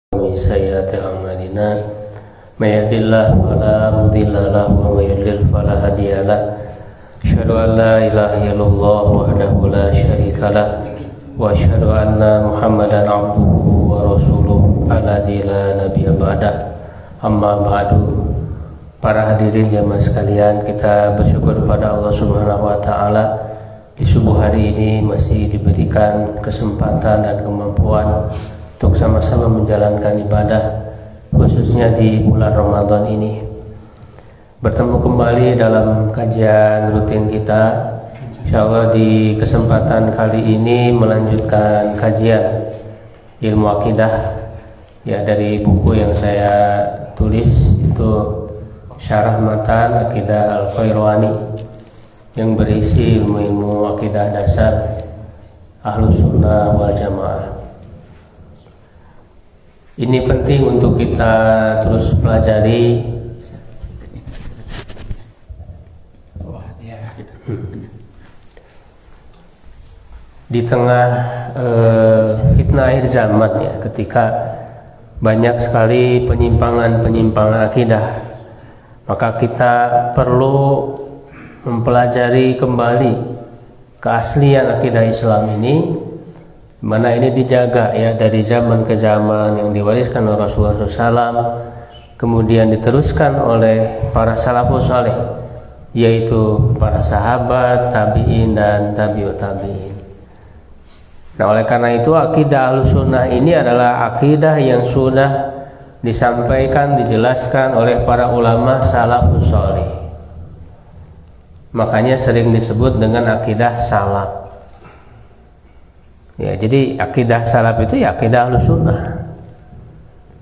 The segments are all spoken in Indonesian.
ومن سيئات أعمالنا من يهد الله فلا مضل له ومن يضلل فلا هادي له أشهد أن لا إله إلا الله وحده لا شريك له وأشهد أن محمدا عبده ورسوله الذي لا نبي بعده أما بعد. Para hadirin jamaah sekalian, kita bersyukur kepada Allah Subhanahu wa taala di subuh hari ini masih diberikan kesempatan dan kemampuan untuk sama-sama menjalankan ibadah, khususnya di bulan Ramadan ini. Bertemu kembali dalam kajian rutin kita. Insyaallah di kesempatan kali ini melanjutkan kajian ilmu akidah ya dari buku yang saya tulis, itu Syarah Matan Akidah Al-Qayrawani yang berisi ilmu-ilmu akidah dasar Ahlus Sunnah wal Jamaah. Ini penting untuk kita terus pelajari. Di tengah fitnah akhir zaman ya, ketika banyak sekali penyimpangan akidah, maka kita perlu mempelajari kembali keaslian akidah Islam ini, mana ini dijaga ya dari zaman ke zaman, yang diwariskan oleh Rasulullah SAW, kemudian diteruskan oleh para salafus saleh, yaitu para sahabat, tabi'in dan tabi'ut tabi'in. Nah, oleh karena itu akidah Ahlussunnah ini adalah akidah yang sudah disampaikan, dijelaskan oleh para ulama salafus saleh. Makanya sering disebut dengan akidah salaf. Ya, jadi akidah salaf itu ya akidah Ahlussunnah.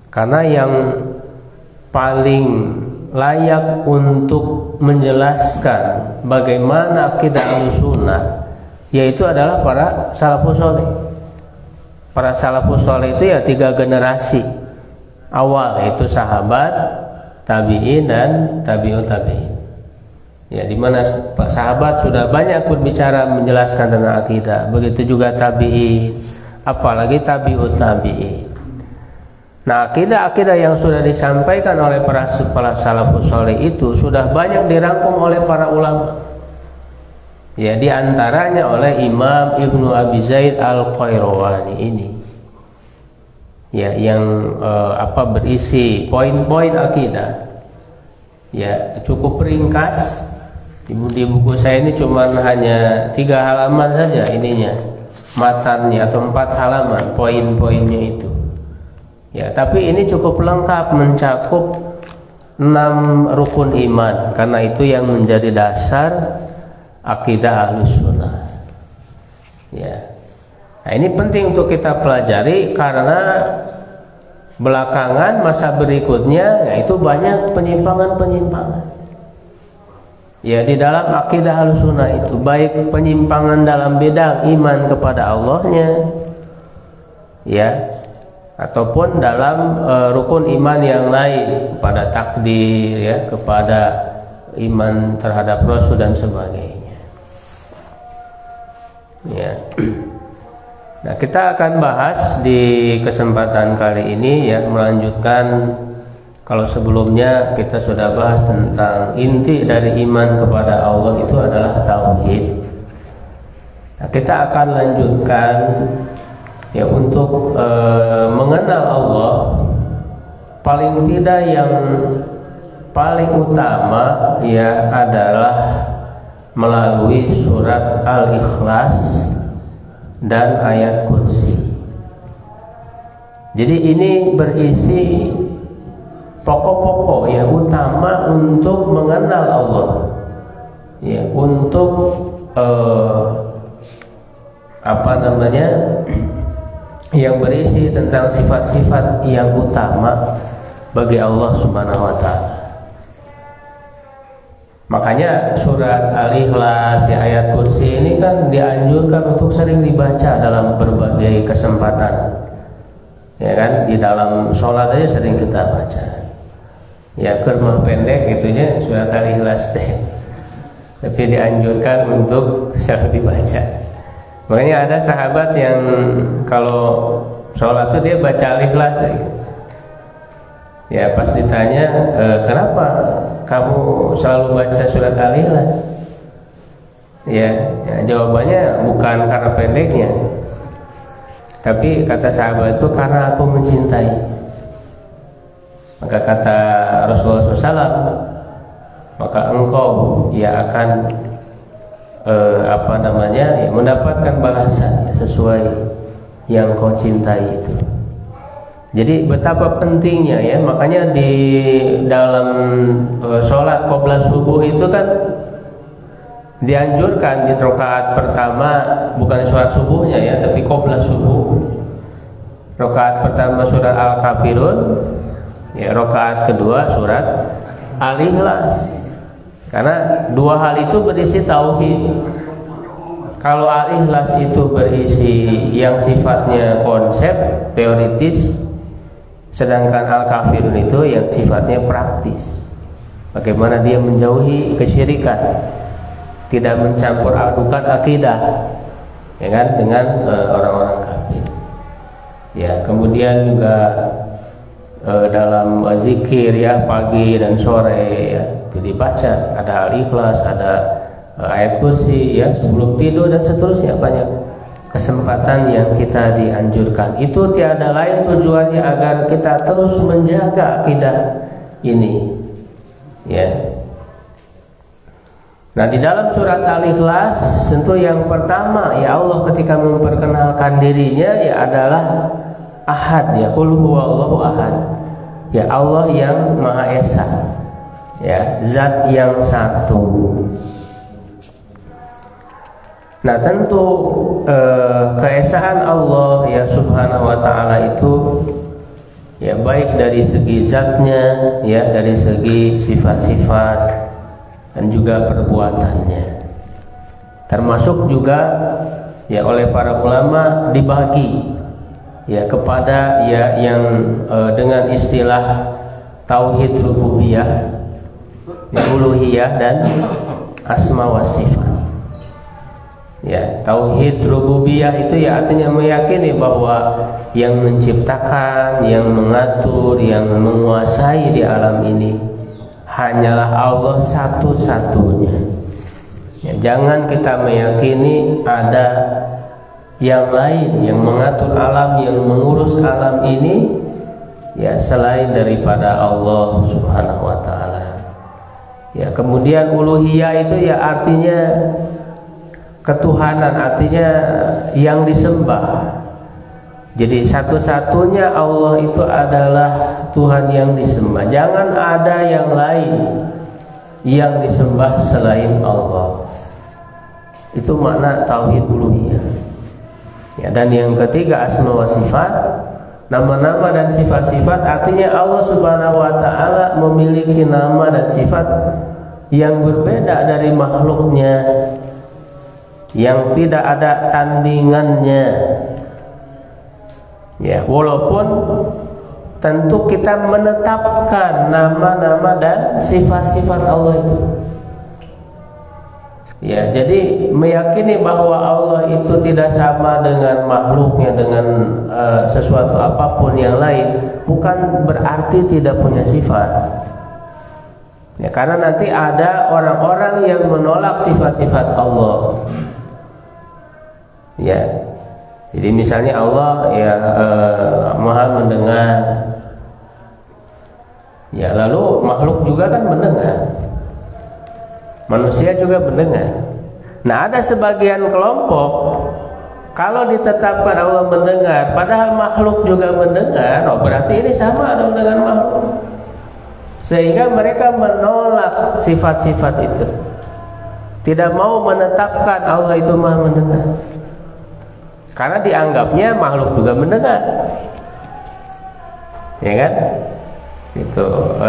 Karena yang paling layak untuk menjelaskan bagaimana akidah Ahlussunnah yaitu adalah para salafus saleh. Para salafus saleh itu ya 3 generasi awal, yaitu sahabat, tabi'in dan tabi'ut tabi'in. Ya, di mana sahabat sudah banyak berbicara menjelaskan tentang akidah, begitu juga tabi'in, apalagi tabi'ut tabi'in. Nah, akidah-akidah yang sudah disampaikan oleh para salafus saleh itu sudah banyak dirangkum oleh para ulama. Ya, di antaranya oleh Imam Ibnu Abi Zaid Al-Qayrawani ini. Ya, yang berisi poin-poin akidah. Ya, cukup ringkas. Di buku saya ini cuma hanya 3 halaman saja ininya, matannya, atau 4 halaman poin-poinnya itu. Ya, tapi ini cukup lengkap, mencakup 6 rukun iman, karena itu yang menjadi dasar akidah Ahlussunnah. Ya. Nah, ini penting untuk kita pelajari karena belakangan masa berikutnya yaitu banyak penyimpangan-penyimpangan. Ya, di dalam akidah Ahlussunnah itu baik penyimpangan dalam bidang iman kepada Allahnya, ya, ataupun dalam rukun iman yang lain, kepada takdir, ya, kepada iman terhadap Rasul dan sebagainya. Ya. Nah, kita akan bahas di kesempatan kali ini ya, melanjutkan. Kalau sebelumnya kita sudah bahas tentang inti dari iman kepada Allah itu adalah tauhid. Nah, kita akan lanjutkan ya untuk mengenal Allah. Paling tidak yang paling utama ya adalah melalui surat Al-Ikhlas dan ayat kursi. Jadi ini berisi pokok-pokok yang utama untuk mengenal Allah, ya, untuk yang berisi tentang sifat-sifat yang utama bagi Allah Subhanahu wa taala. Makanya surat Al-Ikhlas ya, ayat kursi ini kan dianjurkan untuk sering dibaca dalam berbagai kesempatan. Ya kan, di dalam sholat aja sering kita baca. Ya, kurma pendek itunya surat Al-Ikhlas deh. Tapi dianjurkan untuk selalu dibaca. Makanya ada sahabat yang kalau sholat itu dia baca Al-Ikhlas, Ya pas ditanya, kenapa kamu selalu baca surat Al-Ikhlas? Ya, jawabannya bukan karena pendeknya, tapi kata sahabat itu karena aku mencintai. Maka kata Rasulullah SAW, maka engkau ya akan mendapatkan balasan ya, sesuai yang kau cintai itu. Jadi betapa pentingnya ya, makanya di dalam sholat qabla subuh itu kan dianjurkan di rakaat pertama, bukan sholat subuhnya ya, tapi qabla subuh. Rakaat pertama surat Al-Kafirun, ya rakaat kedua surat Al-Ikhlas. Karena dua hal itu berisi tauhid. Kalau Al-Ikhlas itu berisi yang sifatnya konsep teoritis, sedangkan Al-Kafirun itu yang sifatnya praktis. Bagaimana dia menjauhi kesyirikan, tidak mencampur adukan akidah, ya kan, dengan orang-orang kafir. Ya, kemudian juga dalam zikir ya pagi dan sore ya itu dibaca, ada Al-Ikhlas, ada ayat kursi ya sebelum tidur dan seterusnya. Banyak kesempatan yang kita dianjurkan. Itu tiada lain tujuannya agar kita terus menjaga akidah ini ya. Nah di dalam surat Al-Ikhlas tentu yang pertama ya Allah ketika memperkenalkan dirinya ya adalah Ahad ya, Qul huwallahu ahad. Ya Allah yang Maha Esa. Ya, zat yang satu. Nah, tentu keesaan Allah ya Subhanahu wa taala itu ya baik dari segi zatnya ya, dari segi sifat-sifat dan juga perbuatannya. Termasuk juga ya oleh para ulama dibagi ya kepada ya yang dengan istilah tauhid rububiyah, ya, uluhiyah dan asma wa sifat. Ya, tauhid rububiyah itu ya artinya meyakini bahwa yang menciptakan, yang mengatur, yang menguasai di alam ini hanyalah Allah satu-satunya. Ya, jangan kita meyakini ada yang lain yang mengatur alam, yang mengurus alam ini ya selain daripada Allah Subhanahu wa taala. Ya, kemudian uluhiyah itu ya artinya ketuhanan, artinya yang disembah. Jadi satu-satunya Allah itu adalah Tuhan yang disembah. Jangan ada yang lain yang disembah selain Allah. Itu makna tauhid uluhiyah. Ya, dan yang ketiga asma wa sifat, nama-nama dan sifat-sifat, artinya Allah Subhanahu wa taala memiliki nama dan sifat yang berbeda dari makhluknya, yang tidak ada tandingannya. Ya, walaupun tentu kita menetapkan nama-nama dan sifat-sifat Allah itu. Ya, jadi meyakini bahwa Allah itu tidak sama dengan makhluknya, dengan sesuatu apapun yang lain, bukan berarti tidak punya sifat. Ya, karena nanti ada orang-orang yang menolak sifat-sifat Allah. Ya, jadi misalnya Allah ya Maha mendengar. Ya, lalu makhluk juga kan mendengar. Manusia juga mendengar. Nah, ada sebagian kelompok kalau ditetapkan Allah mendengar, padahal makhluk juga mendengar, oh berarti ini sama dong dengan makhluk. Sehingga mereka menolak sifat-sifat itu. Tidak mau menetapkan Allah itu Maha mendengar. Karena dianggapnya makhluk juga mendengar. Ya kan? Itu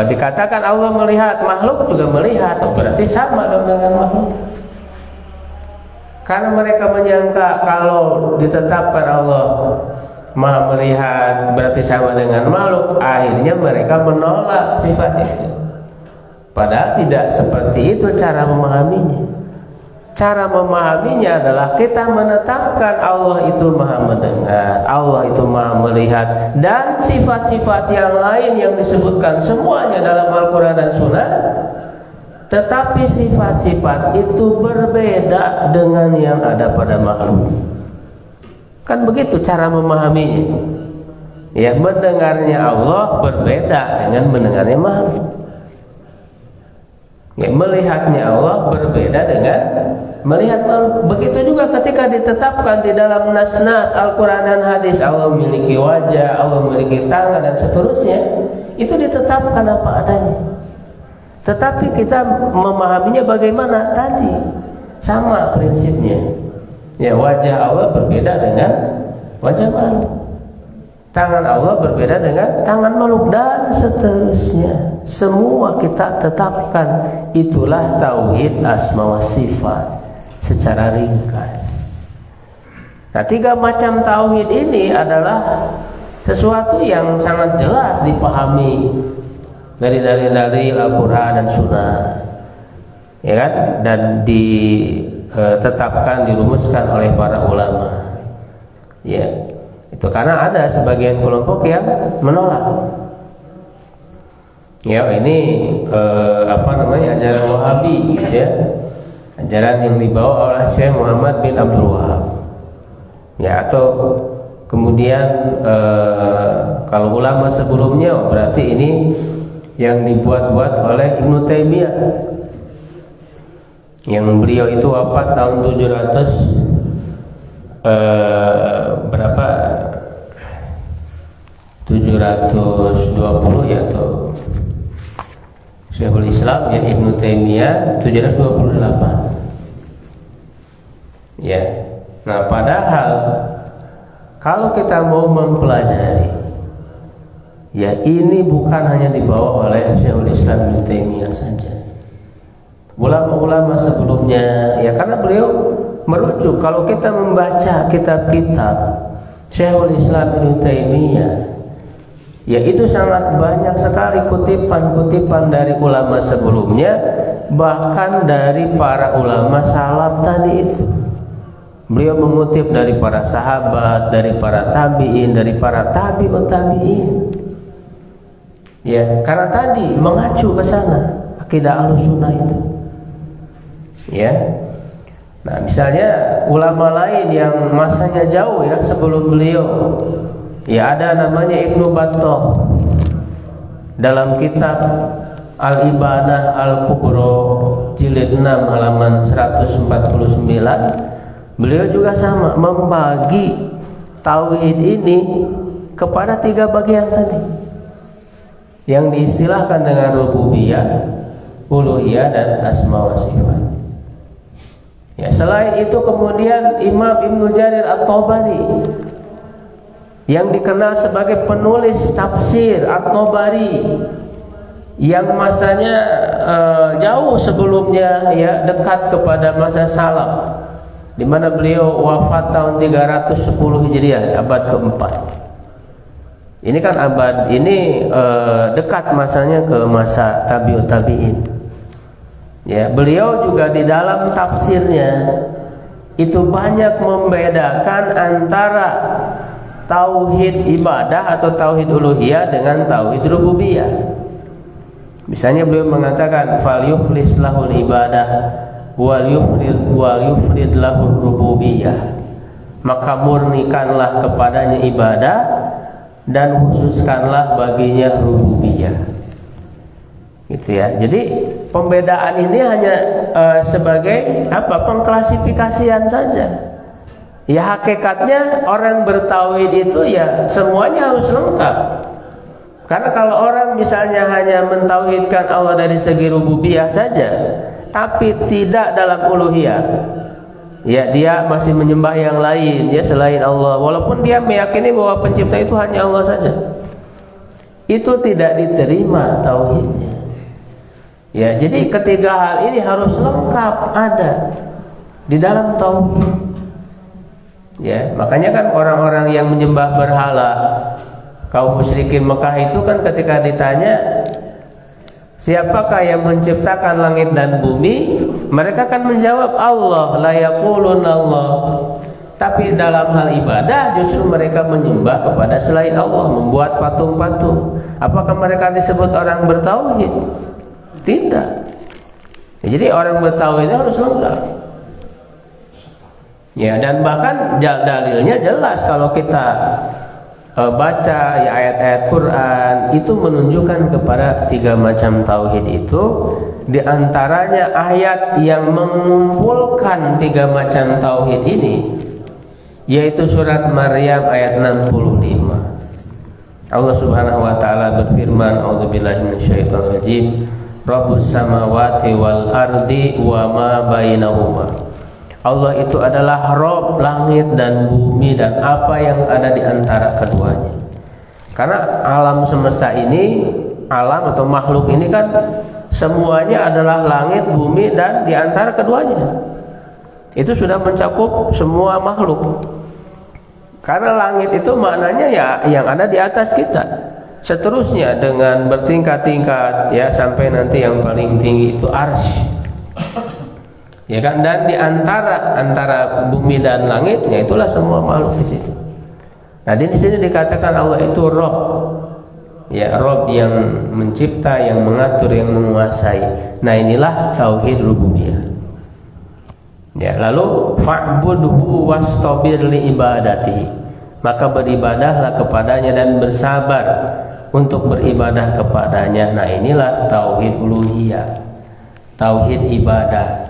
dikatakan Allah melihat, makhluk juga melihat, berarti sama dong dengan makhluk. Karena mereka menyangka kalau ditetapkan Allah Maha melihat berarti sama dengan makhluk, akhirnya mereka menolak sifat itu. Padahal tidak seperti itu cara memahaminya. Cara memahaminya adalah kita menetapkan Allah itu maha mendengar, Allah itu maha melihat, dan sifat-sifat yang lain yang disebutkan semuanya dalam Al-Quran dan Sunnah. Tetapi sifat-sifat itu berbeda dengan yang ada pada makhluk. Kan begitu cara memahaminya. Ya, mendengarnya Allah berbeda dengan mendengarnya makhluk. Ya, melihatnya Allah berbeda dengan melihat makhluk. Begitu juga ketika ditetapkan di dalam nas-nas Al-Quran dan hadis, Allah memiliki wajah, Allah memiliki tangan dan seterusnya, itu ditetapkan apa adanya. Tetapi kita memahaminya bagaimana tadi, sama prinsipnya. Ya, wajah Allah berbeda dengan wajah makhluk, tangan Allah berbeda dengan tangan makhluk, dan seterusnya. Semua kita tetapkan. Itulah tauhid asma wa sifat secara ringkas. Nah, 3 macam tauhid ini adalah sesuatu yang sangat jelas dipahami dari dalil-dalil Al-Quran dan Sunnah, ya kan? Dan ditetapkan, dirumuskan oleh para ulama. Ya, itu karena ada sebagian kelompok yang menolak. Ya, ini ajaran Wahabi, gitu ya, ajaran yang dibawa oleh Syekh Muhammad bin Abdul Wahab. Ya, atau kemudian kalau ulama sebelumnya berarti ini yang dibuat-buat oleh Ibnu Taimiyah, yang beliau itu wafat tahun 720 ya, atau Syekhul Islam ya, Ibnu Taimiyah 728. Ya. Nah, padahal kalau kita mau mempelajari, ya, ini bukan hanya dibawa oleh Syekhul Islam Ibnu Taimiyah saja. Ulama-ulama sebelumnya, ya, karena beliau merujuk, kalau kita membaca kitab-kitab Syekhul Islam Ibnu Taimiyah, ya, itu sangat banyak sekali kutipan-kutipan dari ulama sebelumnya, bahkan dari para ulama salaf tadi itu. Beliau mengutip dari para sahabat, dari para tabi'in, dari para tabi'ut tabi'in. Ya, karena tadi mengacu ke sana akidah Ahlussunnah itu. Ya. Nah, misalnya ulama lain yang masanya jauh ya sebelum beliau, ya, ada namanya Ibnu Battah. Dalam kitab Al-Ibanah Al-Kubra jilid 6 halaman 149, beliau juga sama membagi tauhid ini kepada 3 bagian tadi, yang diistilahkan dengan rububiyah, uluhiyah, dan asma wa sifat. Ya, selain itu kemudian Imam Ibnu Jarir At-Tabari, yang dikenal sebagai penulis tafsir At-Tabari, yang masanya jauh sebelumnya, ya, dekat kepada masa salaf, di mana beliau wafat tahun 310 Hijriah, abad keempat. Ini kan abad ini dekat masanya ke masa tabi'ut tabi'in. Ya, beliau juga di dalam tafsirnya itu banyak membedakan antara tauhid ibadah atau tauhid uluhiyah dengan tauhid rububiyah. Misalnya beliau mengatakan fal yukhlis lahul ibadah wal yufrid lahul rububiyah, maka murnikanlah kepadanya ibadah dan khususkanlah baginya rububiyah. Gitu ya. Jadi pembedaan ini hanya sebagai pengklasifikasian saja. Ya, hakikatnya orang bertauhid itu ya semuanya harus lengkap. Karena kalau orang misalnya hanya mentauhidkan Allah dari segi rububiyah saja, tapi tidak dalam uluhiyah, ya, dia masih menyembah yang lain, ya, selain Allah, walaupun dia meyakini bahwa pencipta itu hanya Allah saja, itu tidak diterima tauhidnya. Ya, jadi ketiga hal ini harus lengkap ada di dalam tauhid. Ya, makanya kan orang-orang yang menyembah berhala, kaum musyrikin Mekah itu kan ketika ditanya siapakah yang menciptakan langit dan bumi? Mereka akan menjawab Allah. La yaqulun Allah. Tapi dalam hal ibadah justru mereka menyembah kepada selain Allah, membuat patung-patung. Apakah mereka disebut orang bertauhid? Tidak. Jadi orang bertauhid harus lengkap. Ya, dan bahkan dalilnya jelas kalau kita baca ya ayat-ayat Quran itu menunjukkan kepada 3 macam tauhid itu. Di antaranya ayat yang mengumpulkan 3 macam tauhid ini, yaitu surat Maryam ayat 65. Allah Subhanahu wa taala berfirman, a'udzubillahi minasyaitonir rajim, Rabbus samawati wal ardi wa ma bainahuma. Allah itu adalah Rabb langit dan bumi dan apa yang ada di antara keduanya. Karena alam semesta ini, alam atau makhluk ini kan semuanya adalah langit, bumi dan di antara keduanya. Itu sudah mencakup semua makhluk. Karena langit itu maknanya ya yang ada di atas kita. Seterusnya dengan bertingkat-tingkat ya sampai nanti yang paling tinggi itu arsy. Ya kan, dan di antara bumi dan langit, ya itulah semua makhluk di situ. Nah, di sini dikatakan Allah itu Rabb. Ya, Rabb yang mencipta, yang mengatur, yang menguasai. Nah, inilah tauhid rububiyah. Ya, lalu fa'budhu wastabir li ibadati. Maka beribadahlah kepadanya dan bersabar untuk beribadah kepadanya. Nah, inilah tauhid uluhiyah. Tauhid ibadah.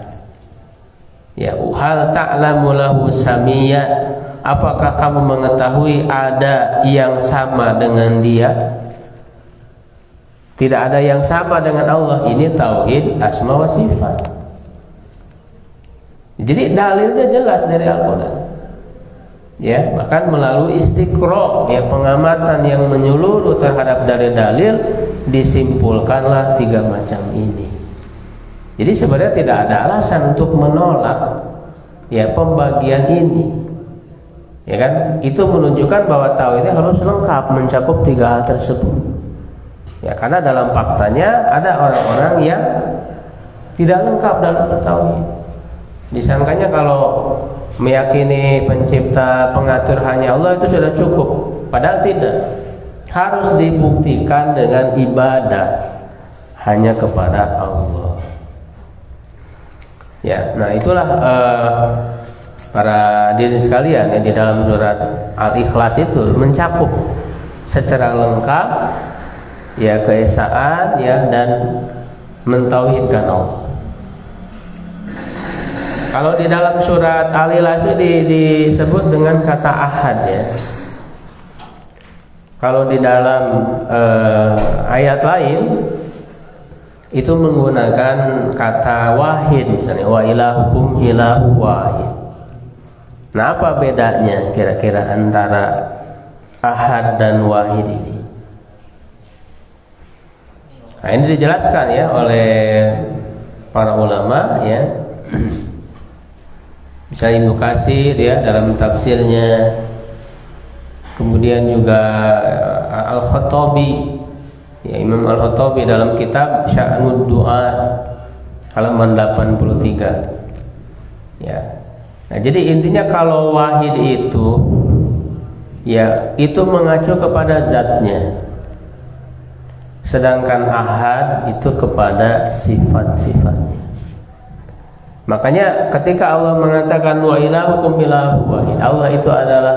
Ya, hal ta'lamu lahu samiyya, apakah kamu mengetahui ada yang sama dengan dia? Tidak ada yang sama dengan Allah. Ini tauhid asma wa sifat. Jadi dalilnya jelas dari Al-Quran. Ya, bahkan melalui istiqra, ya pengamatan yang menyeluruh terhadap dari dalil, disimpulkanlah 3 macam ini. Jadi sebenarnya tidak ada alasan untuk menolak ya pembagian ini. Ya kan? Itu menunjukkan bahwa tauhidnya harus lengkap mencakup 3 hal tersebut. Ya, karena dalam faktanya ada orang-orang yang tidak lengkap dalam bertauhid. Disangkanya kalau meyakini pencipta, pengatur hanya Allah itu sudah cukup. Padahal tidak. Harus dibuktikan dengan ibadah hanya kepada Allah. Ya, nah itulah para diri sekalian yang di dalam surat Al-Ikhlas itu mencakup secara lengkap ya keesaan ya dan mentauhidkan Allah. Kalau di dalam surat Al-Ikhlas itu disebut dengan kata ahad ya. Kalau di dalam ayat lain itu menggunakan kata wahid, misalnya wa ilahukum ilahu wahid. Nah, apa bedanya kira-kira antara ahad dan wahid ini? Nah, ini dijelaskan ya oleh para ulama ya. Bisa Ibnu Katsir ya dalam tafsirnya. Kemudian juga Al-Khattabi ya, Imam Al-Khattabi dalam kitab Sya'nud Du'a halaman 83. Ya. Nah, jadi intinya kalau wahid itu ya itu mengacu kepada zatnya. Sedangkan ahad itu kepada sifat-sifatnya. Makanya ketika Allah mengatakan wa ilahukum ilahu wahid, Allah itu adalah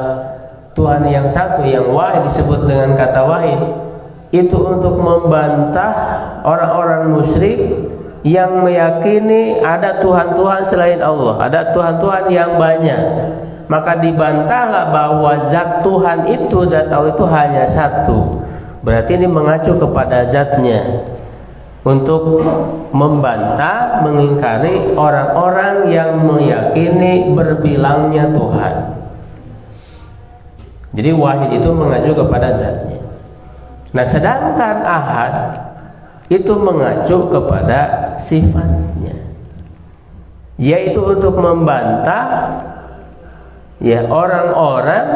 Tuhan yang satu, yang wahid disebut dengan kata wahid. Itu untuk membantah orang-orang musyrik yang meyakini ada Tuhan-Tuhan selain Allah, ada Tuhan-Tuhan yang banyak. Maka dibantahlah bahwa zat Tuhan itu, zat Allah itu hanya satu. Berarti ini mengacu kepada zatnya untuk membantah, mengingkari orang-orang yang meyakini berbilangnya Tuhan. Jadi wahid itu mengacu kepada zatnya. Nah, sedangkan ahad itu mengacu kepada sifatnya, yaitu untuk membantah ya orang-orang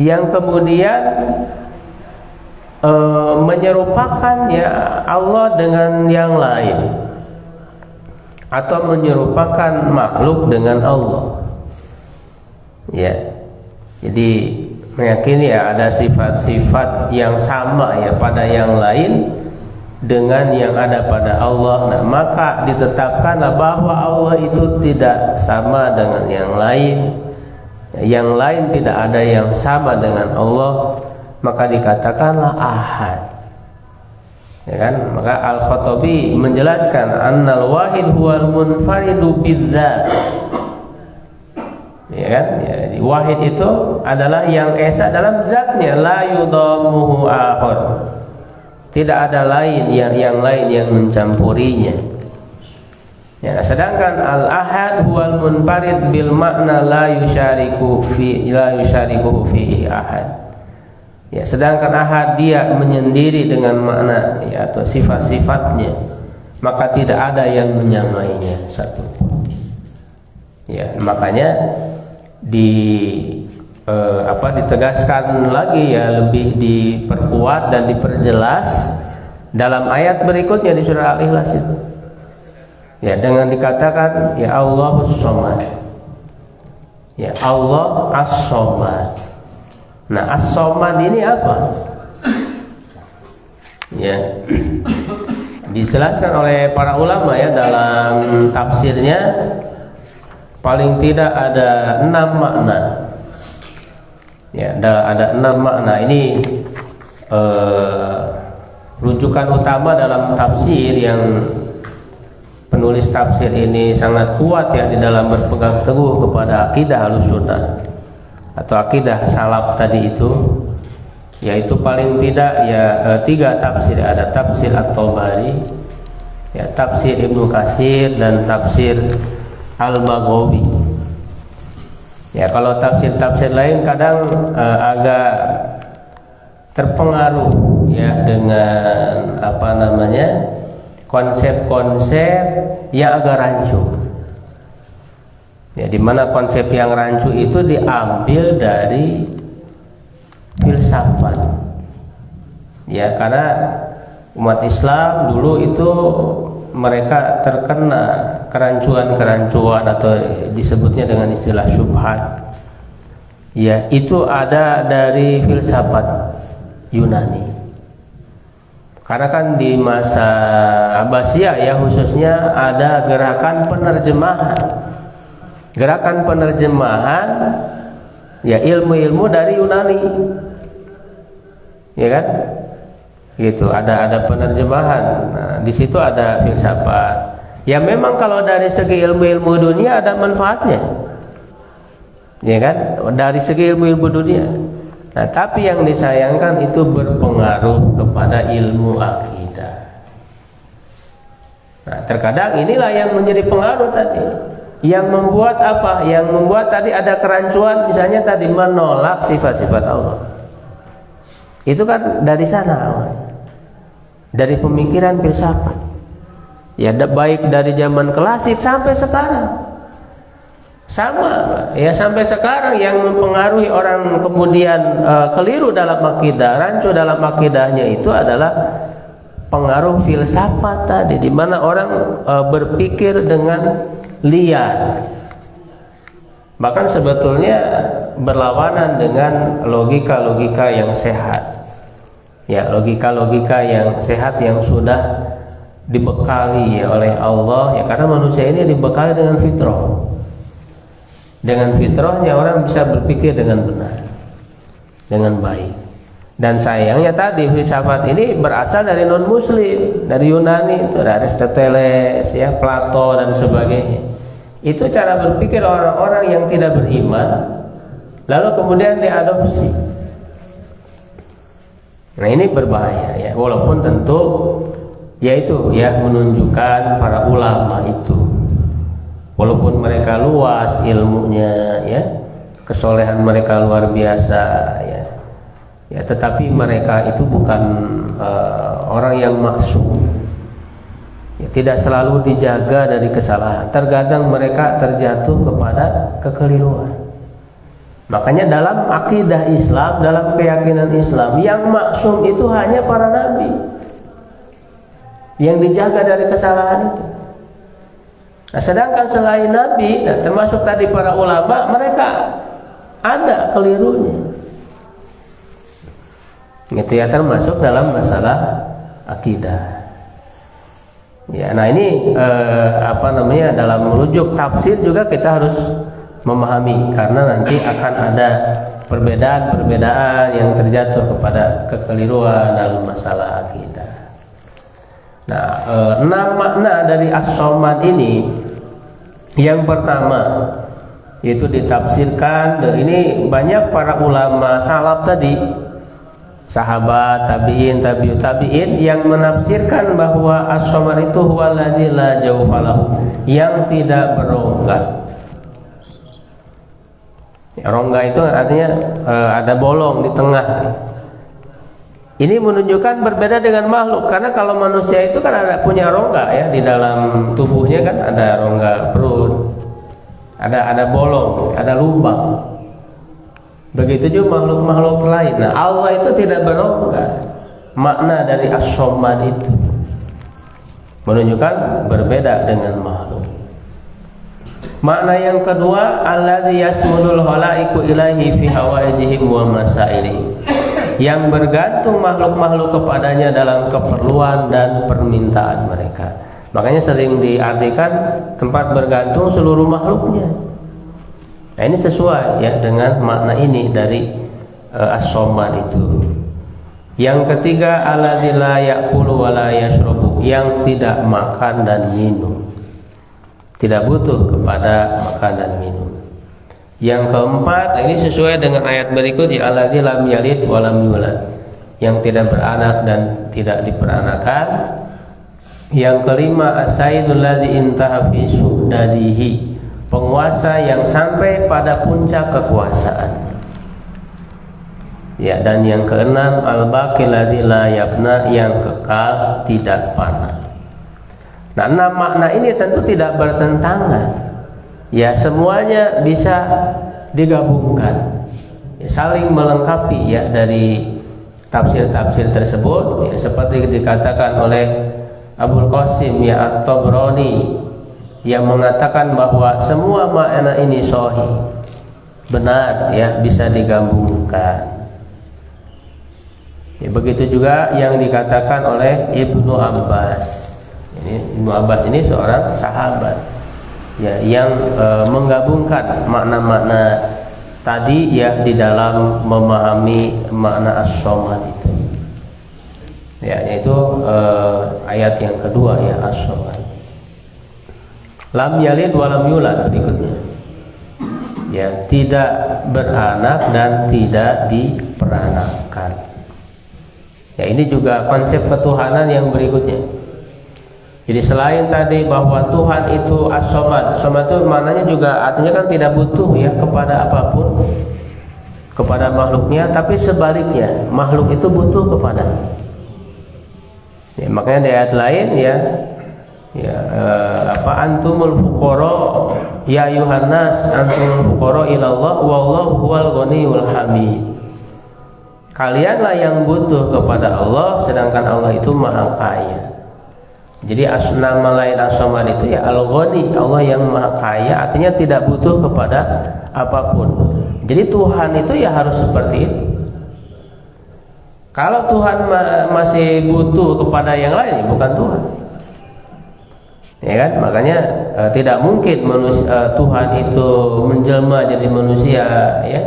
yang kemudian menyerupakan ya Allah dengan yang lain, atau menyerupakan makhluk dengan Allah. Ya, jadi meyakini ya ada sifat-sifat yang sama ya pada yang lain dengan yang ada pada Allah. Nah, maka ditetapkanlah bahwa Allah itu tidak sama dengan yang lain tidak ada yang sama dengan Allah, maka dikatakanlah ahad. Ya kan? Maka Al-Khattabi menjelaskan annal wahid huwal munfaridu bidzat. Ya kan? Ya, wahid itu adalah yang esa dalam zatnya, la yudamuhu akhar. Tidak ada lain yang lain yang mencampurinya. Ya, sedangkan al-ahad huwal munfarid bil makna la yusyariku fihi ahad. Ya, sedangkan ahad dia menyendiri dengan makna ya, atau sifat-sifatnya, maka tidak ada yang menyamainya satupun. Ya, makanya ditegaskan lagi ya, lebih diperkuat dan diperjelas dalam ayat berikutnya di surah Al-Ikhlas itu. Ya, dengan dikatakan ya Allahus Somad. Ya, Allah As-Somad. Nah, As-Somad ini apa? Ya, dijelaskan oleh para ulama ya dalam tafsirnya, paling tidak ada 6 makna. Ya, ada 6 makna. Ini rujukan utama dalam tafsir yang penulis tafsir ini sangat kuat ya di dalam berpegang teguh kepada akidah Ahlussunnah atau akidah salaf tadi itu, yaitu paling tidak ya 3 tafsir. Ada tafsir At-Tabari, ya tafsir Ibnu Katsir, dan tafsir Al-Baghawi. Ya, kalau tafsir-tafsir lain kadang agak terpengaruh ya dengan konsep-konsep yang agak rancu. Ya, di mana konsep yang rancu itu diambil dari filsafat. Ya, karena umat Islam dulu itu mereka terkena kerancuan-kerancuan atau disebutnya dengan istilah syubhat. Ya, itu ada dari filsafat Yunani. Karena kan di masa Abbasiyah ya khususnya ada gerakan penerjemahan. Gerakan penerjemahan ya ilmu-ilmu dari Yunani. Ya kan? Gitu, ada penerjemahan. Nah, di situ ada filsafat. Ya memang kalau dari segi ilmu-ilmu dunia ada manfaatnya. Ya kan? Dari segi ilmu-ilmu dunia. Nah, tapi yang disayangkan itu berpengaruh kepada ilmu akidah. Nah, terkadang inilah yang menjadi pengaruh tadi. Yang membuat apa? Yang membuat tadi ada kerancuan, misalnya tadi menolak sifat-sifat Allah. Itu kan dari sana, dari pemikiran filsafat. Ya, baik dari zaman klasik sampai sekarang. Sama, ya sampai sekarang yang mempengaruhi orang kemudian keliru dalam akidah, rancu dalam akidahnya itu adalah pengaruh filsafat tadi, di mana orang berpikir dengan liar. Bahkan sebetulnya berlawanan dengan logika-logika yang sehat. Ya, logika-logika yang sehat yang sudah dibekali oleh Allah ya, karena manusia ini dibekali dengan fitrah. Dengan fitrahnya orang bisa berpikir dengan benar, dengan baik. Dan sayangnya tadi filsafat ini berasal dari non-muslim, dari Yunani, dari Aristoteles, ya, Plato dan sebagainya. Itu cara berpikir orang-orang yang tidak beriman, lalu kemudian diadopsi. Nah, ini berbahaya ya, walaupun tentu yaitu ya menunjukkan para ulama itu, walaupun mereka luas ilmunya ya, kesolehan mereka luar biasa ya, ya tetapi mereka itu bukan orang yang maksum ya, tidak selalu dijaga dari kesalahan. Terkadang mereka terjatuh kepada kekeliruan Makanya dalam akidah Islam, dalam keyakinan Islam, yang maksum itu hanya para nabi yang dijaga dari kesalahan itu. Nah, sedangkan selain nabi, nah, termasuk tadi para ulama, mereka ada kelirunya. Itu ya termasuk dalam masalah akidah. Ya, nah ini dalam merujuk tafsir juga kita harus memahami, karena nanti akan ada perbedaan-perbedaan yang terjatuh kepada kekeliruan dalam masalah akidah. Nah, 6 makna dari as-somad ini, yang pertama yaitu ditafsirkan, ini banyak para ulama salaf tadi, sahabat, tabi'in, tabi'ut tabi'in, yang menafsirkan bahwa as-somad itu huwaladzi la jawfa lahu, yang tidak berongga. Rongga itu artinya ada bolong di tengah. Ini menunjukkan berbeda dengan makhluk, karena kalau manusia itu kan ada punya rongga ya, di dalam tubuhnya kan ada rongga perut, ada bolong, ada lubang. Begitu juga makhluk-makhluk lain. Nah, Allah itu tidak berongga. Makna dari as-somad itu menunjukkan berbeda dengan makhluk. Makna yang kedua, alladzi yasmudul khalaiqu ilaihi fi hawaijihim wa masailihim, yang bergantung makhluk-makhluk kepadanya dalam keperluan dan permintaan mereka. Makanya sering diartikan tempat bergantung seluruh makhluknya. Nah, ini sesuai ya dengan makna ini dari as-somad itu. Yang ketiga, alladzi la ya'kulu wa la yashrabu, yang tidak makan dan minum, tidak butuh kepada makan dan minum. Yang keempat, ini sesuai dengan ayat berikut, ya alladzi lam yalid wa lam yulad, yang tidak beranak dan tidak diperanakan. Yang kelima, as-sayyidul ladzi intaha fi su'dadihi, penguasa yang sampai pada puncak kekuasaan. Ya, dan yang keenam, al-baqi ladzi la yabna, yang kekal tidak fana. Nah, 6 makna ini tentu tidak bertentangan. Ya, semuanya bisa digabungkan, ya, saling melengkapi ya dari tafsir-tafsir tersebut, ya, seperti dikatakan oleh Abul Qasim ya At-Tabrani, yang mengatakan bahwa semua makna ini sahih, benar ya, bisa digabungkan. Ya, begitu juga yang dikatakan oleh Ibnu Abbas. Ibnu Abbas ini seorang sahabat ya, yang menggabungkan makna-makna tadi ya di dalam memahami makna as-somad itu. Ya, yaitu ayat yang kedua ya, as-somad. Lam yalid wa lam yulad berikutnya. Ya, tidak beranak dan tidak diperanakkan. Ya, ini juga konsep ketuhanan yang berikutnya. Jadi selain tadi bahwa Tuhan itu as-somad, as-somad itu maknanya juga artinya kan tidak butuh ya kepada apapun, kepada makhluknya, tapi sebaliknya makhluk itu butuh kepada. Ya, makanya di ayat lain ya, antumul fuqara ya ayuhan nas antumul fuqara ilallah wallahu huwal ghaniyul hamid. Kalianlah yang butuh kepada Allah, sedangkan Allah itu maha kaya. Jadi nama lain as-somad itu ya al-ghani, Allah yang maha kaya, artinya tidak butuh kepada apapun. Jadi Tuhan itu ya harus seperti itu. Kalau Tuhan masih butuh kepada yang lain, ya bukan Tuhan. Ya kan? Makanya tidak mungkin Tuhan itu menjelma jadi manusia ya,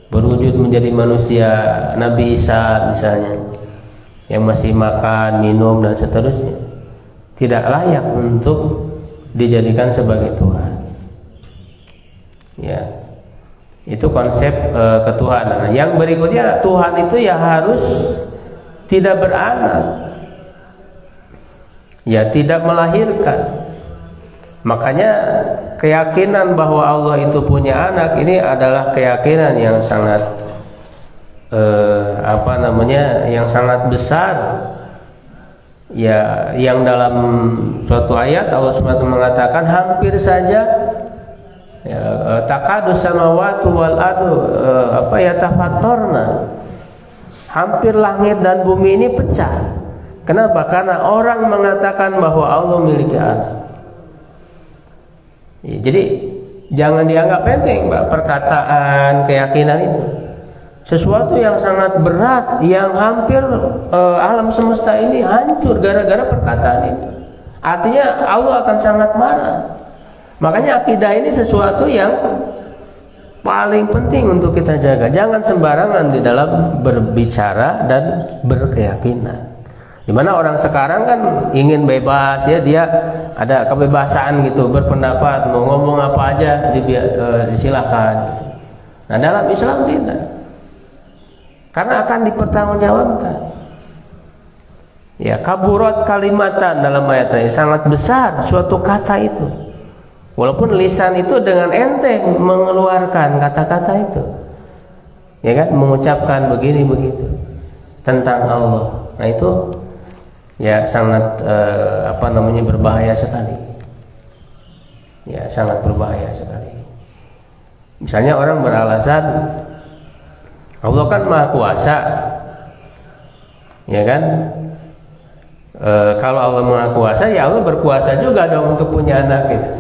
berwujud menjadi manusia, Nabi Isa misalnya, yang masih makan, minum dan seterusnya, tidak layak untuk dijadikan sebagai Tuhan. Ya, itu konsep ketuhanan. Yang berikutnya, Tuhan itu ya harus tidak beranak, ya tidak melahirkan. Makanya keyakinan bahwa Allah itu punya anak ini adalah keyakinan yang sangat yang sangat besar. Ya, yang dalam suatu ayat Allah SWT mengatakan hampir saja Ya, takadu samawati wal ardu yatafattarna. Hampir langit dan bumi ini pecah. Kenapa? Karena orang mengatakan bahwa Allah memiliki anak. Ya, jadi jangan dianggap enteng, Pak, perkataan, keyakinan itu. Sesuatu yang sangat berat, yang hampir alam semesta ini hancur gara-gara perkataan itu. Artinya Allah akan sangat marah. Makanya akidah ini sesuatu yang paling penting untuk kita jaga. Jangan sembarangan di dalam berbicara dan berkeyakinan. Dimana orang sekarang kan ingin bebas, ya, dia ada kebebasan gitu, berpendapat, mau ngomong apa aja disilakan. Nah, dalam Islam tidak, karena akan dipertanggungjawabkan. Ya, kaburat kalimatan dalam ayat ini, sangat besar suatu kata itu. Walaupun lisan itu dengan enteng mengeluarkan kata-kata itu, ya kan, mengucapkan begini begitu tentang Allah. Nah itu ya sangat berbahaya sekali. Ya sangat berbahaya sekali. Misalnya orang beralasan Allah kan Maha Kuasa, ya kan? Kalau Allah Maha Kuasa, ya Allah berkuasa juga dong untuk punya anak gitu.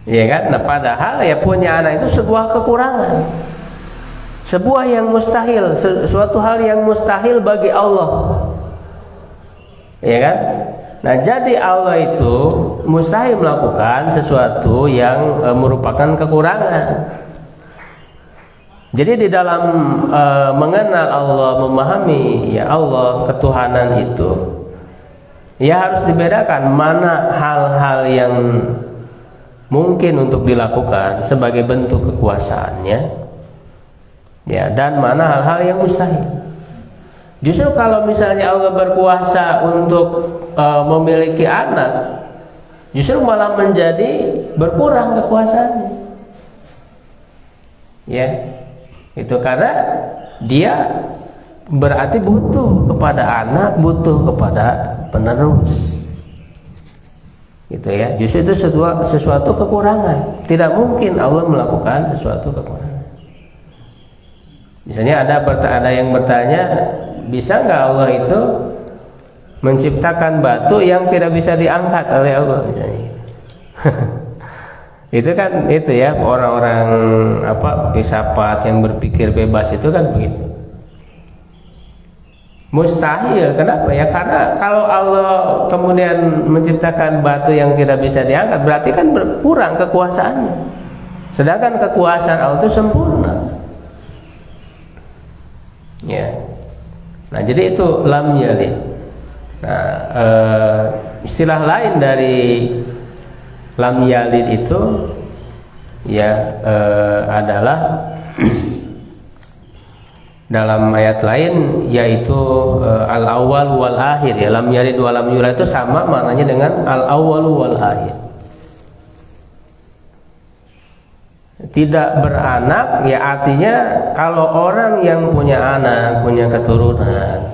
Ya kan? Nah, padahal ya punya anak itu sebuah kekurangan, sebuah yang mustahil, suatu hal yang mustahil bagi Allah. Ya kan? Nah, jadi Allah itu mustahil melakukan sesuatu yang merupakan kekurangan. Jadi di dalam mengenal Allah, memahami ya Allah, ketuhanan itu, ya harus dibedakan mana hal-hal yang mungkin untuk dilakukan sebagai bentuk kekuasaannya, ya, dan mana hal-hal yang mustahil. Justru kalau misalnya Allah berkuasa untuk memiliki anak, justru malah menjadi berkurang kekuasaannya. Ya, itu karena dia berarti butuh kepada anak, butuh kepada penerus. Gitu ya, justru itu sesuatu kekurangan. Tidak mungkin Allah melakukan sesuatu kekurangan. Misalnya ada yang bertanya, bisa nggak Allah itu menciptakan batu yang tidak bisa diangkat oleh Allah? Itu kan itu ya, orang-orang filsafat yang berpikir bebas itu kan begitu. Mustahil. Kenapa ya? Karena kalau Allah kemudian menciptakan batu yang tidak bisa diangkat, berarti kan berkurang kekuasaannya. Sedangkan kekuasaan Allah itu sempurna. Ya. Nah, jadi itu lam yalid. Nah, istilah lain dari lam yalid itu ya adalah dalam ayat lain, yaitu al-awwal wal akhir, ya, lam yalid wa lam yulad itu sama maknanya dengan al-awwal wal akhir. Tidak beranak ya artinya kalau orang yang punya anak, punya keturunan,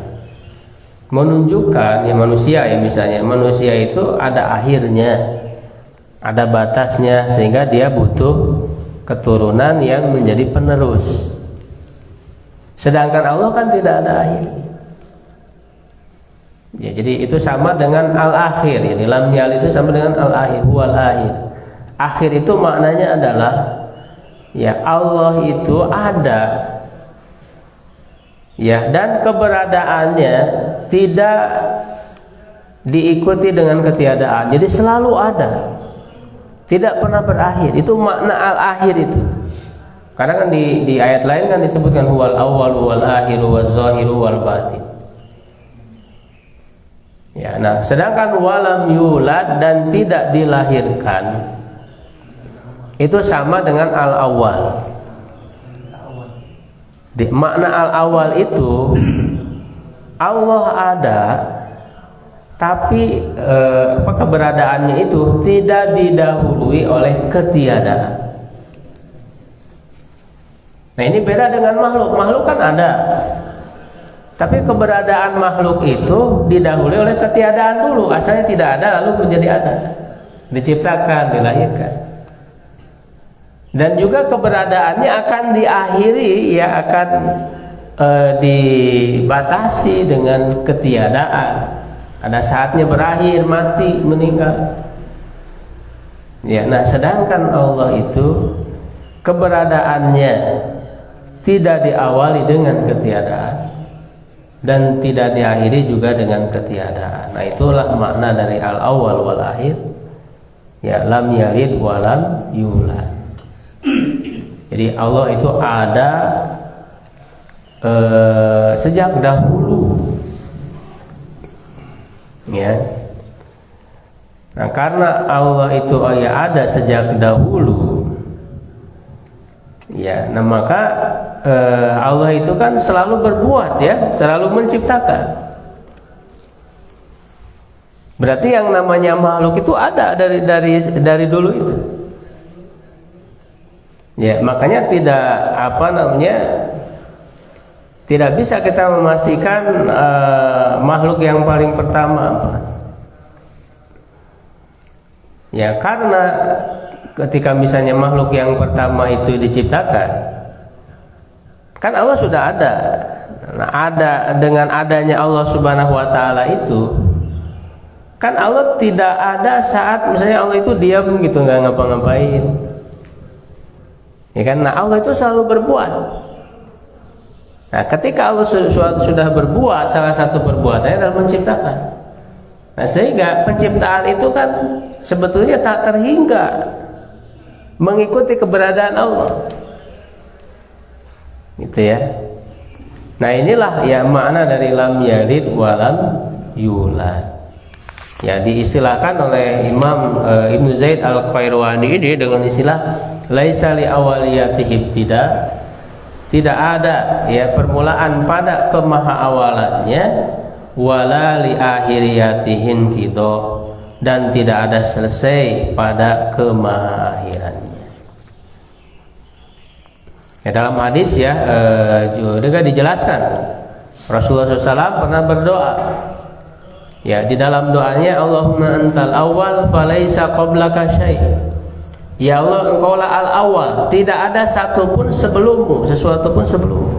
menunjukkan ya manusia, ya misalnya manusia itu ada akhirnya, ada batasnya, sehingga dia butuh keturunan yang menjadi penerus. Sedangkan Allah kan tidak ada akhir. Ya, jadi itu sama dengan al-akhir. Ya, lam yalid itu sama dengan al-akhir, huwal akhir. Akhir itu maknanya adalah ya Allah itu ada. Ya, dan keberadaannya tidak diikuti dengan ketiadaan. Jadi selalu ada. Tidak pernah berakhir. Itu makna al-akhir itu. Karena kan di ayat lain kan disebutkan huwal awwal wal akhir waz zahiru wal batin. Ya, nah sedangkan walam yulad dan tidak dilahirkan itu sama dengan al awwal. Makna al awwal itu Allah ada, tapi keberadaannya itu tidak didahului oleh ketiadaan. Nah ini beda dengan makhluk. Makhluk kan ada, tapi keberadaan makhluk itu didahului oleh ketiadaan dulu. Asalnya tidak ada lalu menjadi ada. diciptakan, dilahirkan. Dan juga keberadaannya akan diakhiri, ya akan dibatasi dengan ketiadaan. Ada saatnya berakhir, mati, meninggal. Ya, nah sedangkan Allah itu keberadaannya tidak diawali dengan ketiadaan dan tidak diakhiri juga dengan ketiadaan. Nah itulah makna dari al-awwal wal akhir. Ya, lam yalid wa lam yulad. Jadi Allah itu ada sejak dahulu. Ya. Nah, karena Allah itu ya ada sejak dahulu. Ya, nah maka Allah itu kan selalu berbuat, ya, selalu menciptakan. Berarti yang namanya makhluk itu ada dari dulu itu. Ya, makanya tidak bisa kita memastikan makhluk yang paling pertama apa. Ya, karena ketika misalnya makhluk yang pertama itu diciptakan, kan Allah sudah ada. Nah, dengan adanya Allah Subhanahu wa taala itu, kan Allah tidak ada saat misalnya Allah itu diam gitu, nggak ngapa-ngapain. Ya kan? Nah, Allah itu selalu berbuat. Nah, ketika Allah sudah berbuat, salah satu perbuatannya adalah menciptakan. Nah, sehingga penciptaan itu kan sebetulnya tak terhingga mengikuti keberadaan Allah. Gitu ya. Nah, inilah ya makna dari lam yalid wa lam yulad. Ya, diistilahkan oleh Imam Ibnu Zaid Al-Qayrawani ini dengan istilah laisa li awaliyatihi tidak ada ya permulaan pada kemahaawalannya, wala li akhiriyatihin gitu, dan tidak ada selesai pada kemaakhirannya. Ya, dalam hadis ya juga dijelaskan Rasulullah SAW pernah berdoa. Ya, di dalam doanya Allahumma antal awal falaisa qablaka syai'. Ya Allah, engkaulah al-awwal, tidak ada satupun sebelummu, sesuatu pun sebelummu.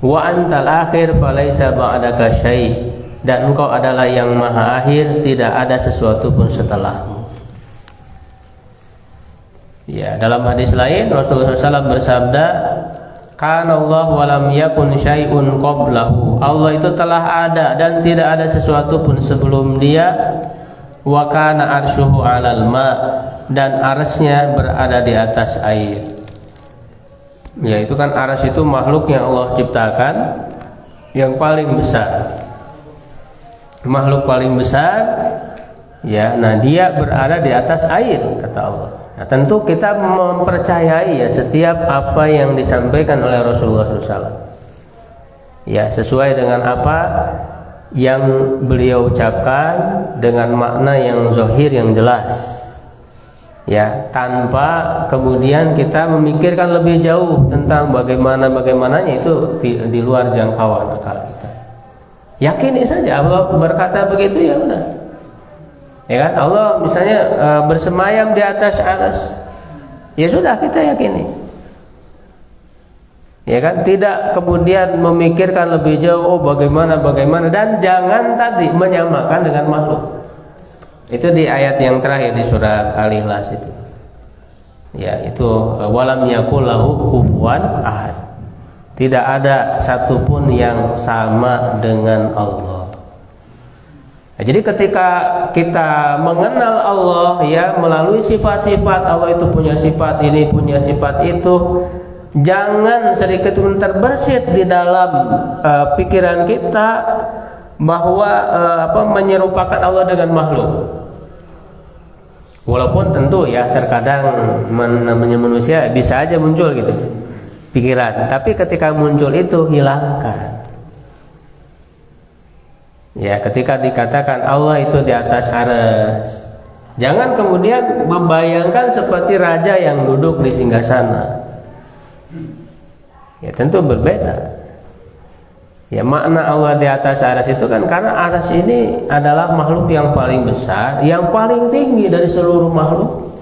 Wa antal akhir falaisa ba'daka syai', dan engkau adalah yang maha akhir, tidak ada sesuatu pun setelahmu. Ya, dalam hadis lain Rasulullah SAW bersabda, kana Allah wa lam yakun syai'un qablahu. Allah itu telah ada dan tidak ada sesuatu pun sebelum dia. Wa kana arsyuhu 'alal ma', dan arsy-Nya berada di atas air. Ya, itu kan arsy itu makhluk yang Allah ciptakan yang paling besar. Makhluk paling besar, ya, nah dia berada di atas air kata Allah. Nah, tentu kita mempercayai ya setiap apa yang disampaikan oleh Rasulullah SAW. Ya, sesuai dengan apa yang beliau ucapkan dengan makna yang zahir, yang jelas. Ya, tanpa kemudian kita memikirkan lebih jauh tentang bagaimananya, itu di luar jangkauan akal kita. Yakini saja Allah berkata begitu, ya udah. Ya kan, Allah misalnya bersemayam di atas arsy, ya sudah, kita yakini. Ya kan, tidak kemudian memikirkan lebih jauh, oh bagaimana, dan jangan tadi menyamakan dengan makhluk. Itu di ayat yang terakhir di surat Al-Ikhlas itu. Ya, itu walam yakul lahu kufuwan ahad. Tidak ada satupun yang sama dengan Allah. Nah, jadi ketika kita mengenal Allah ya melalui sifat-sifat, Allah itu punya sifat ini, punya sifat itu, jangan sedikit pun terbersit di dalam pikiran kita bahwa menyerupakan Allah dengan makhluk. Walaupun tentu ya terkadang namanya manusia bisa aja muncul gitu pikiran, tapi ketika muncul itu hilangkan. Ya, ketika dikatakan Allah itu di atas arsy, jangan kemudian membayangkan seperti raja yang duduk di singgasana. Ya, tentu berbeda. Ya, makna Allah di atas aras itu kan karena aras ini adalah makhluk yang paling besar, yang paling tinggi dari seluruh makhluk.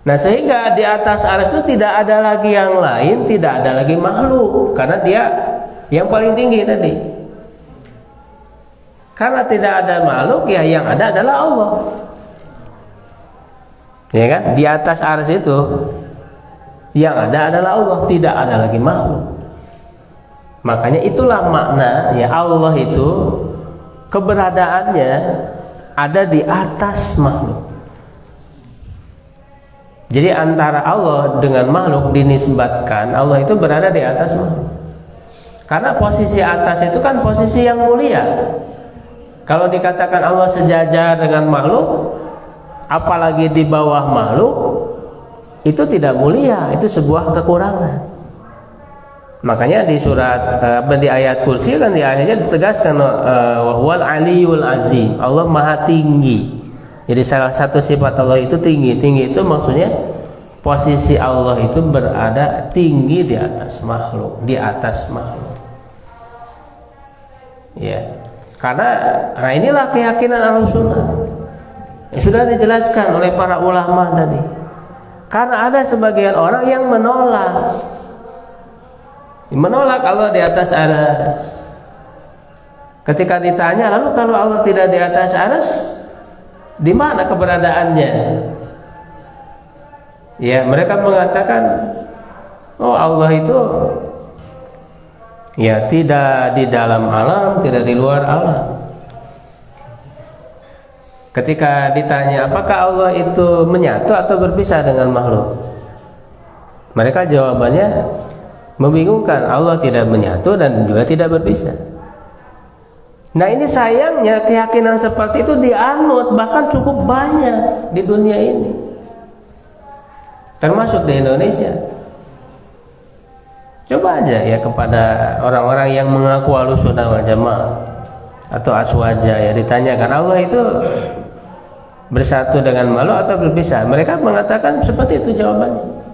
Nah, sehingga di atas aras itu tidak ada lagi yang lain, tidak ada lagi makhluk, karena dia yang paling tinggi tadi. Karena tidak ada makhluk, ya yang ada adalah Allah. Ya kan? Di atas aras itu yang ada adalah Allah, tidak ada lagi makhluk. Makanya itulah makna ya Allah itu keberadaannya ada di atas makhluk. Jadi antara Allah dengan makhluk dinisbatkan Allah itu berada di atas makhluk. Karena posisi atas itu kan posisi yang mulia. Kalau dikatakan Allah sejajar dengan makhluk, apalagi di bawah makhluk, itu tidak mulia, itu sebuah kekurangan. Makanya di surat di ayat kursi kan di ayatnya ditegaskan wahwal aliyul azim, Allah maha tinggi. Jadi salah satu sifat Allah itu tinggi. Tinggi itu maksudnya posisi Allah itu berada tinggi di atas makhluk, di atas makhluk. Ya, karena inilah keyakinan Ahlussunnah yang sudah dijelaskan oleh para ulama tadi. Karena ada sebagian orang yang menolak Allah di atas aras. Ketika ditanya, lalu kalau Allah tidak di atas aras, di mana keberadaannya? Ya, mereka mengatakan, oh Allah itu ya tidak di dalam alam, tidak di luar alam. Ketika ditanya, apakah Allah itu menyatu atau berpisah dengan makhluk? Mereka jawabannya membingungkan, Allah tidak menyatu dan juga tidak berpisah. Nah, ini sayangnya keyakinan seperti itu dianut bahkan cukup banyak di dunia ini, termasuk di Indonesia. Coba aja ya kepada orang-orang yang mengaku Ahlussunnah wal Jamaah atau Aswaja ya, ditanyakan Allah itu bersatu dengan makhluk atau berpisah, mereka mengatakan seperti itu jawabannya.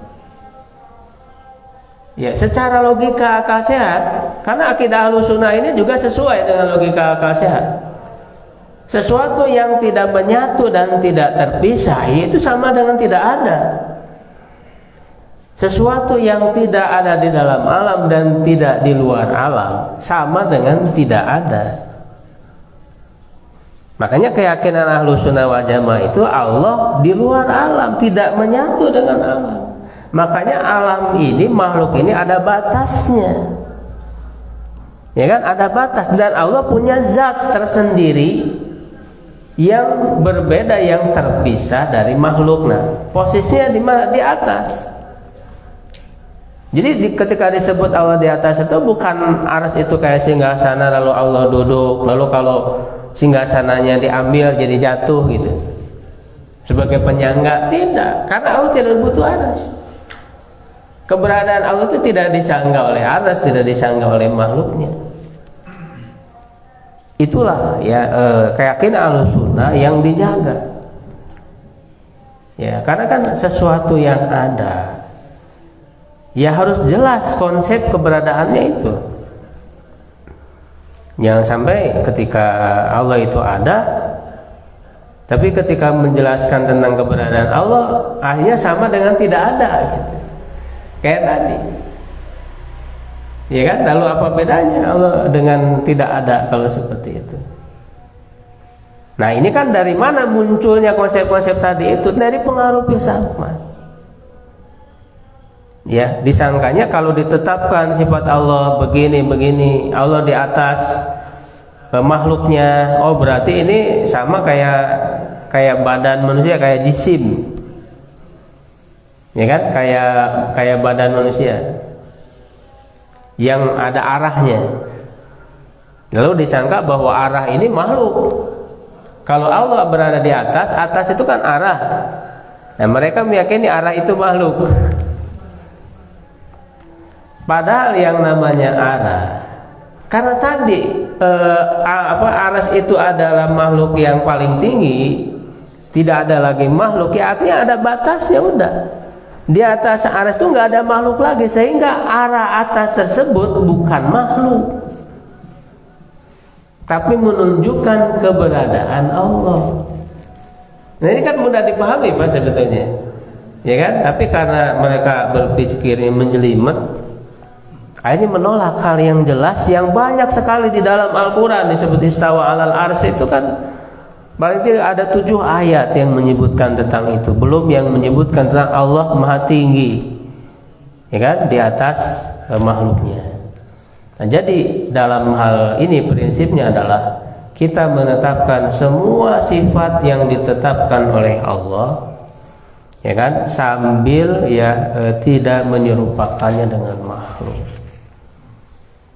Ya, secara logika akal sehat, karena akidah Ahlussunnah ini juga sesuai dengan logika akal sehat. Sesuatu yang tidak menyatu dan tidak terpisah itu sama dengan tidak ada. Sesuatu yang tidak ada di dalam alam dan tidak di luar alam sama dengan tidak ada. Makanya keyakinan Ahlussunnah wal Jamaah itu Allah di luar alam, tidak menyatu dengan alam. Makanya alam ini, makhluk ini ada batasnya. Ya kan, ada batas, dan Allah punya zat tersendiri yang berbeda, yang terpisah dari makhluk. Nah, posisinya di mana? Di atas. Jadi ketika disebut Allah di atas itu bukan aras itu kayak singgasana lalu Allah duduk, lalu kalau singgasananya diambil jadi jatuh gitu sebagai penyangga. Tidak, karena Allah tidak butuh aras. Keberadaan Allah itu tidak disangga oleh aras, tidak disangga oleh makhluknya. Itulah ya keyakinan Ahlussunnah yang dijaga. Ya, karena kan sesuatu yang ada, ya harus jelas konsep keberadaannya itu. Jangan sampai ketika Allah itu ada, tapi ketika menjelaskan tentang keberadaan Allah, akhirnya sama dengan tidak ada gitu. Kayak tadi, ya kan? Lalu apa bedanya Allah dengan tidak ada kalau seperti itu? Nah, ini kan dari mana munculnya konsep-konsep tadi itu? Dari pengaruh filsafat. Ya, disangkanya kalau ditetapkan sifat Allah begini, Allah di atas makhluknya, oh berarti ini sama kayak badan manusia, kayak jisim. Ya kan, kayak badan manusia yang ada arahnya. Lalu disangka bahwa arah ini makhluk. Kalau Allah berada di atas, atas itu kan arah. Nah, mereka meyakini arah itu makhluk. Padahal yang namanya arah, karena tadi aras itu adalah makhluk yang paling tinggi, tidak ada lagi makhluk, ya artinya ada batasnya udah. Di atas arsy itu nggak ada makhluk lagi, sehingga arah atas tersebut bukan makhluk, tapi menunjukkan keberadaan Allah. Nah ini kan mudah dipahami Pak sebetulnya, ya kan? Tapi karena mereka berpikirnya menjelimet, akhirnya menolak hal yang jelas yang banyak sekali di dalam Al-Quran disebut istawa alal arsy itu kan. Paling tidak ada 7 ayat yang menyebutkan tentang itu, belum yang menyebutkan tentang Allah Maha Tinggi, ya kan, di atas makhluknya. Nah, jadi dalam hal ini prinsipnya adalah kita menetapkan semua sifat yang ditetapkan oleh Allah, ya kan, sambil tidak menyerupakannya dengan makhluk.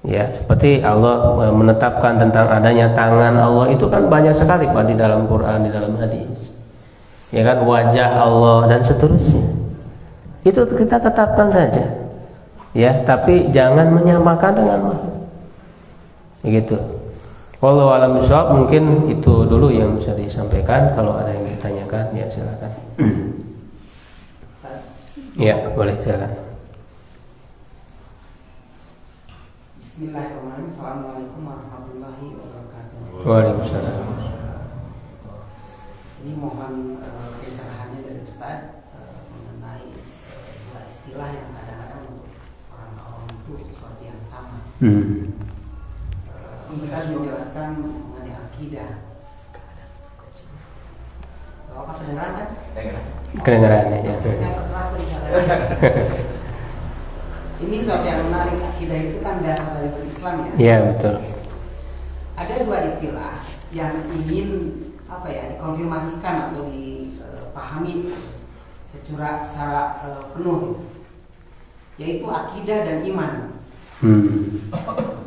Ya, seperti Allah menetapkan tentang adanya tangan Allah itu kan banyak sekali Pak di dalam Quran, di dalam hadis. Ya kan, wajah Allah dan seterusnya. Itu kita tetapkan saja. Ya, tapi jangan menyamakan dengan makhluk. Begitu. Wallahu a'lam bishawab, mungkin itu dulu yang bisa disampaikan. Kalau ada yang ditanyakan ya silakan. Ya, boleh silakan. Bismillahirrahmanirrahim. Assalamualaikum warahmatullahi wabarakatuh. Waalaikumsalam. Ini mohon pencerahannya dari Ustaz mengenai istilah yang kadang-kadang untuk orang awam itu sesuatu yang sama. Ustaz menjelaskan mengenai akidah. Apa kedengaran kan? Kedengaran ya. Saya perkeras bicara. Ini sesuatu yang menarik. Akidah itu kan dasar dari berislam ya. Iya betul. Ada 2 istilah yang ingin dikonfirmasikan atau dipahami secara penuh, yaitu akidah dan iman.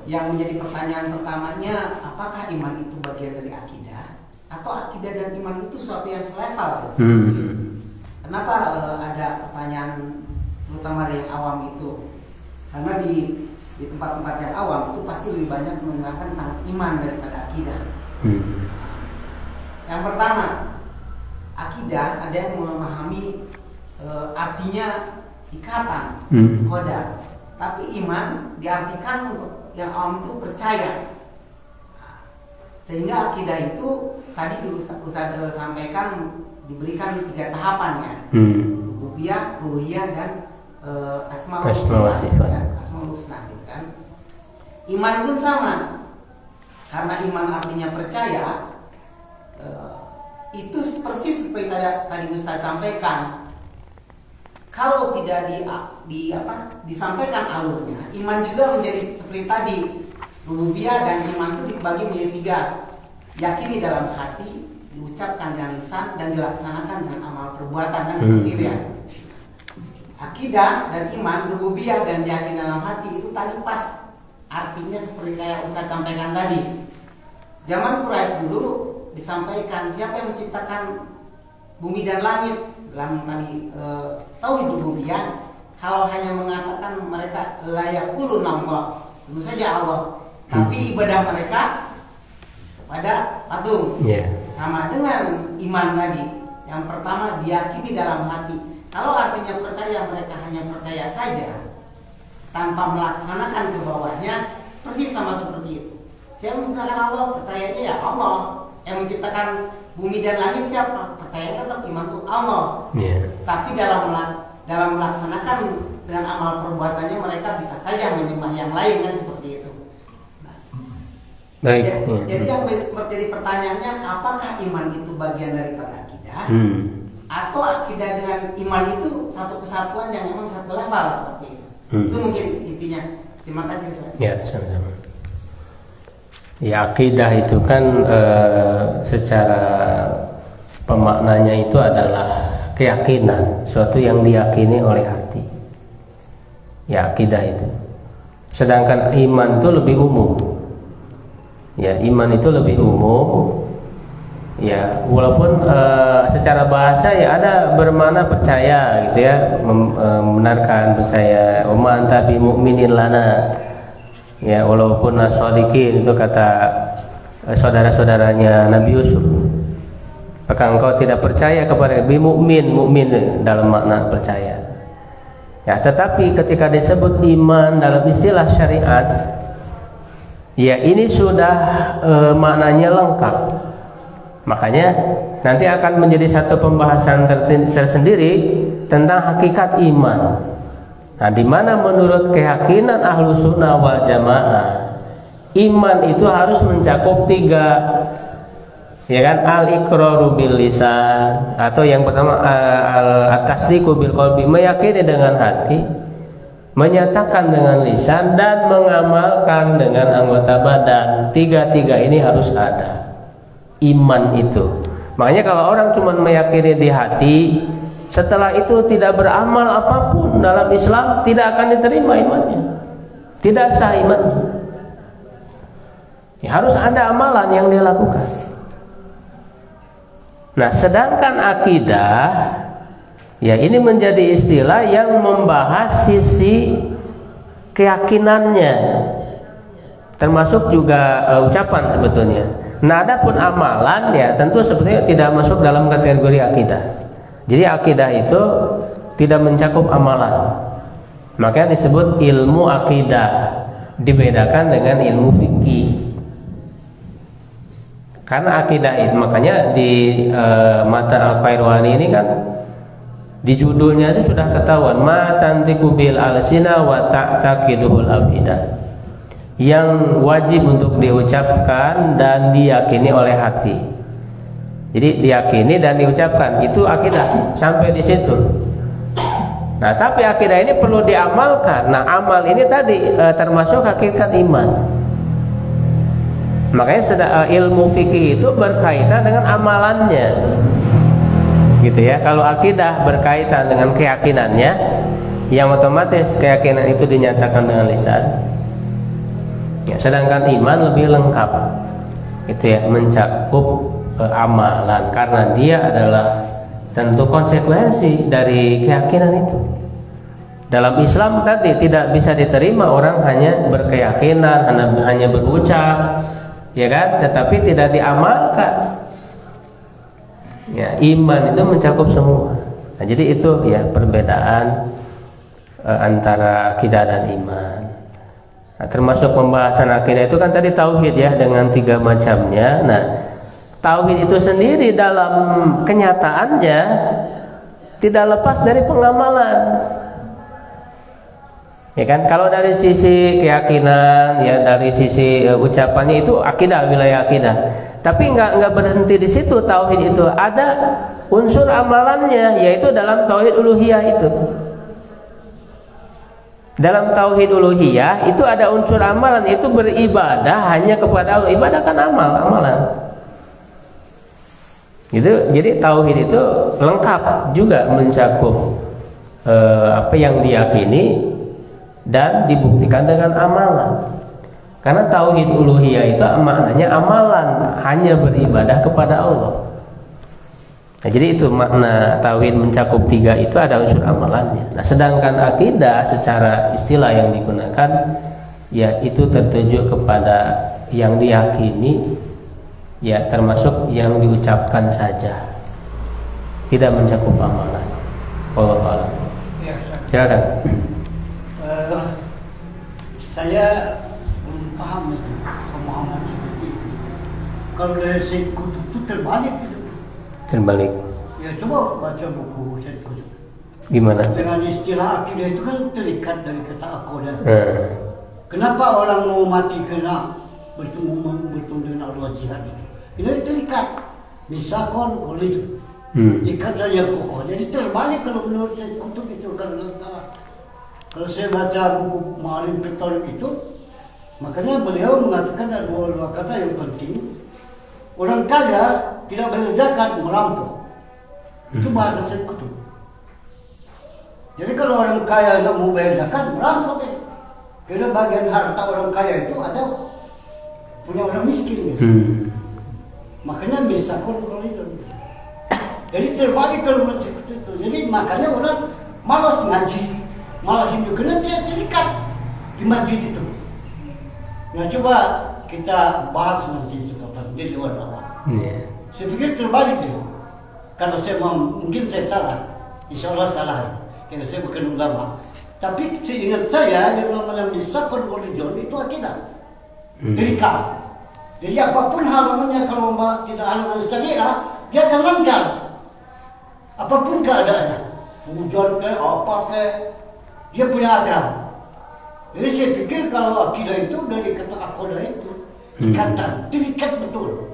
Yang menjadi pertanyaan pertamanya, apakah iman itu bagian dari akidah atau akidah dan iman itu sesuatu yang selevel? Kenapa ada pertanyaan terutama dari yang awam itu? Karena di tempat-tempat yang awam itu pasti lebih banyak menerangkan tentang iman daripada akidah. Yang pertama, akidah ada yang memahami artinya ikatan, koda. Tapi iman diartikan untuk yang awam itu percaya. Sehingga akidah itu tadi Ustaz sampaikan diberikan 3 tahapan ya. Rububiyah, uluhiyah dan asmaul husna ya, asmaul husna gitu kan. Iman pun sama, karena iman artinya percaya. Itu persis seperti tadi Ustaz sampaikan. Kalau tidak disampaikan alurnya, iman juga menjadi seperti tadi. Rububiyah dan iman itu dibagi menjadi 3. Yakini dalam hati, diucapkan dengan lisan, dan dilaksanakan dengan amal perbuatan kan seperti itu ya. Akidah dan iman, rububiyah dan yakin dalam hati itu tadi pas artinya seperti kayak Ustaz sampaikan tadi. Zaman Quraisy dulu disampaikan siapa yang menciptakan bumi dan langit dalam tadi tauhid rububiyah. Kalau hanya mengatakan mereka la yaqulun Allah, tentu saja Allah, tapi ibadah mereka pada patung. Sama dengan iman tadi. Yang pertama diyakini dalam hati. Kalau artinya percaya, mereka hanya percaya saja tanpa melaksanakan ke bawahnya, persis sama seperti itu. Siapa menciptakan Allah, percayanya ya Allah. Yang menciptakan bumi dan langit siapa? Percaya tetap iman itu Allah. Tapi dalam melaksanakan dengan amal perbuatannya mereka bisa saja menyembah yang lain kan seperti itu. Jadi yang menjadi pertanyaannya, apakah iman itu bagian daripada akidah? Atau akidah dengan iman itu satu kesatuan yang memang satu level seperti itu. Itu mungkin intinya. Terima kasih. Ya, sama-sama. Ya, akidah itu kan secara pemaknanya itu adalah keyakinan, suatu yang diyakini oleh hati. Ya, akidah itu. Sedangkan iman itu lebih umum. Ya, iman itu lebih umum. Ya, walaupun secara bahasa ya ada bermakna percaya gitu ya, membenarkan, percaya. Wa anta bi mu'minin lana. Ya, walaupun shadiqin itu kata saudara-saudaranya Nabi Yusuf. Apakah engkau tidak percaya kepada bi mu'min dalam makna percaya. Ya, tetapi ketika disebut iman dalam istilah syariat, ya ini sudah maknanya lengkap. Makanya nanti akan menjadi satu pembahasan tersendiri tentang hakikat iman. Nah, di mana menurut keyakinan Ahlus Sunnah wal Jamaah, iman itu harus mencakup 3, ya kan? Al-iqraru bil lisan, atau yang pertama at-tasdiqu bil qalbi, meyakini dengan hati, menyatakan dengan lisan, dan mengamalkan dengan anggota badan. 3 ini harus ada iman itu. Makanya kalau orang cuma meyakini di hati, setelah itu tidak beramal apapun dalam Islam, tidak akan diterima imannya, tidak sah imannya. Ya, harus ada amalan yang dia lakukan. Nah, sedangkan akidah, ya ini menjadi istilah yang membahas sisi keyakinannya, termasuk juga ucapan sebetulnya. Nah, adapun amalan ya tentu sebetulnya tidak masuk dalam kategori akidah. Jadi akidah itu tidak mencakup amalan. Makanya disebut ilmu akidah, dibedakan dengan ilmu fikih. Karena akidah itu, makanya di matan Al-Qairwani ini kan di judulnya itu sudah ketahuan, ma tantiqu bil alsina wa ta'taqiduhul afidah, yang wajib untuk diucapkan dan diyakini oleh hati. Jadi diyakini dan diucapkan itu akidah, sampai di situ. Nah, tapi akidah ini perlu diamalkan. Nah, amal ini tadi termasuk hakikat iman. Makanya ilmu fikih itu berkaitan dengan amalannya, gitu ya. Kalau akidah berkaitan dengan keyakinannya, yang otomatis keyakinan itu dinyatakan dengan lisan. Ya, sedangkan iman lebih lengkap, itu ya, mencakup amalan, karena dia adalah tentu konsekuensi dari keyakinan itu. Dalam Islam tadi tidak bisa diterima orang hanya berkeyakinan, hanya berucap, ya kan, tetapi tidak diamalkan. Ya, iman itu mencakup semua. Nah, jadi itu ya perbedaan antara akidah dan iman. Nah, termasuk pembahasan akidah itu kan tadi tauhid ya, dengan 3 macamnya. Nah, tauhid itu sendiri dalam kenyataannya tidak lepas dari pengamalan. Ya kan, kalau dari sisi keyakinan, ya dari sisi ucapannya itu akidah, wilayah akidah. Tapi nggak berhenti di situ. Tauhid itu ada unsur amalannya, yaitu dalam tauhid uluhiyah itu. Dalam tauhid uluhiyah itu ada unsur amalan, itu beribadah hanya kepada Allah. Ibadah kan amalan. Gitu. Jadi tauhid itu lengkap juga mencakup apa yang diyakini dan dibuktikan dengan amalan. Karena tauhid uluhiyah itu maknanya amalan, hanya beribadah kepada Allah. Nah, jadi itu makna tauhid mencakup 3 itu, ada unsur amalannya. Nah, sedangkan akidah secara istilah yang digunakan, ya itu tertuju kepada yang diyakini, ya termasuk yang diucapkan saja, tidak mencakup amalan. Wallahu a'lam. Ya, Silakan. Saya belum paham itu pemahaman seperti itu. Kalau dari Said Qutb itu terbalik gitu. Terbalik. Ya, coba baca buku Said Qutb. Gimana? Dengan istilah akidah itu kan terikat dari kata akodah. Kenapa orang mau mati kena bertemu dengan Allah jihad itu? Ini terikat. Misakon oleh itu. Ikatan yang kokoh. Jadi terbalik kalau menurut Said Qutb itu kan. Kalau saya baca buku Ma'arif Tauhid itu, makanya beliau mengatakan ada 2 kata yang penting. Orang kaya tidak bayar zakat, merampok. Itu bahasa Said Qutb. Jadi kalau orang kaya tidak mau bayar zakat, merampok itu. Karena bagian harta orang kaya itu ada punya orang miskin. Gitu. Makanya misakon itu. Jadi terbalik kalau menurut Said Qutb itu. Jadi makanya orang malas ngaji, malah hidup kena terikat di masjid itu. Nah, coba kita bahas nanti itu kapan di luar awal. Saya pikir terbalik itu. Kalau saya mungkin saya salah, insya Allah salah. Karena saya bukan ulama. Tapi seingat saya yang namanya misakon religion itu akidah. Terikat. Jadi apapun halangannya kalau tidak halangan syariah, dia akan lancar. Apapun keadaannya, hujan ke apa ke, dia punya agama. Jadi saya pikir kalau akidah itu dari kata akoda itu ikatan, terikat betul.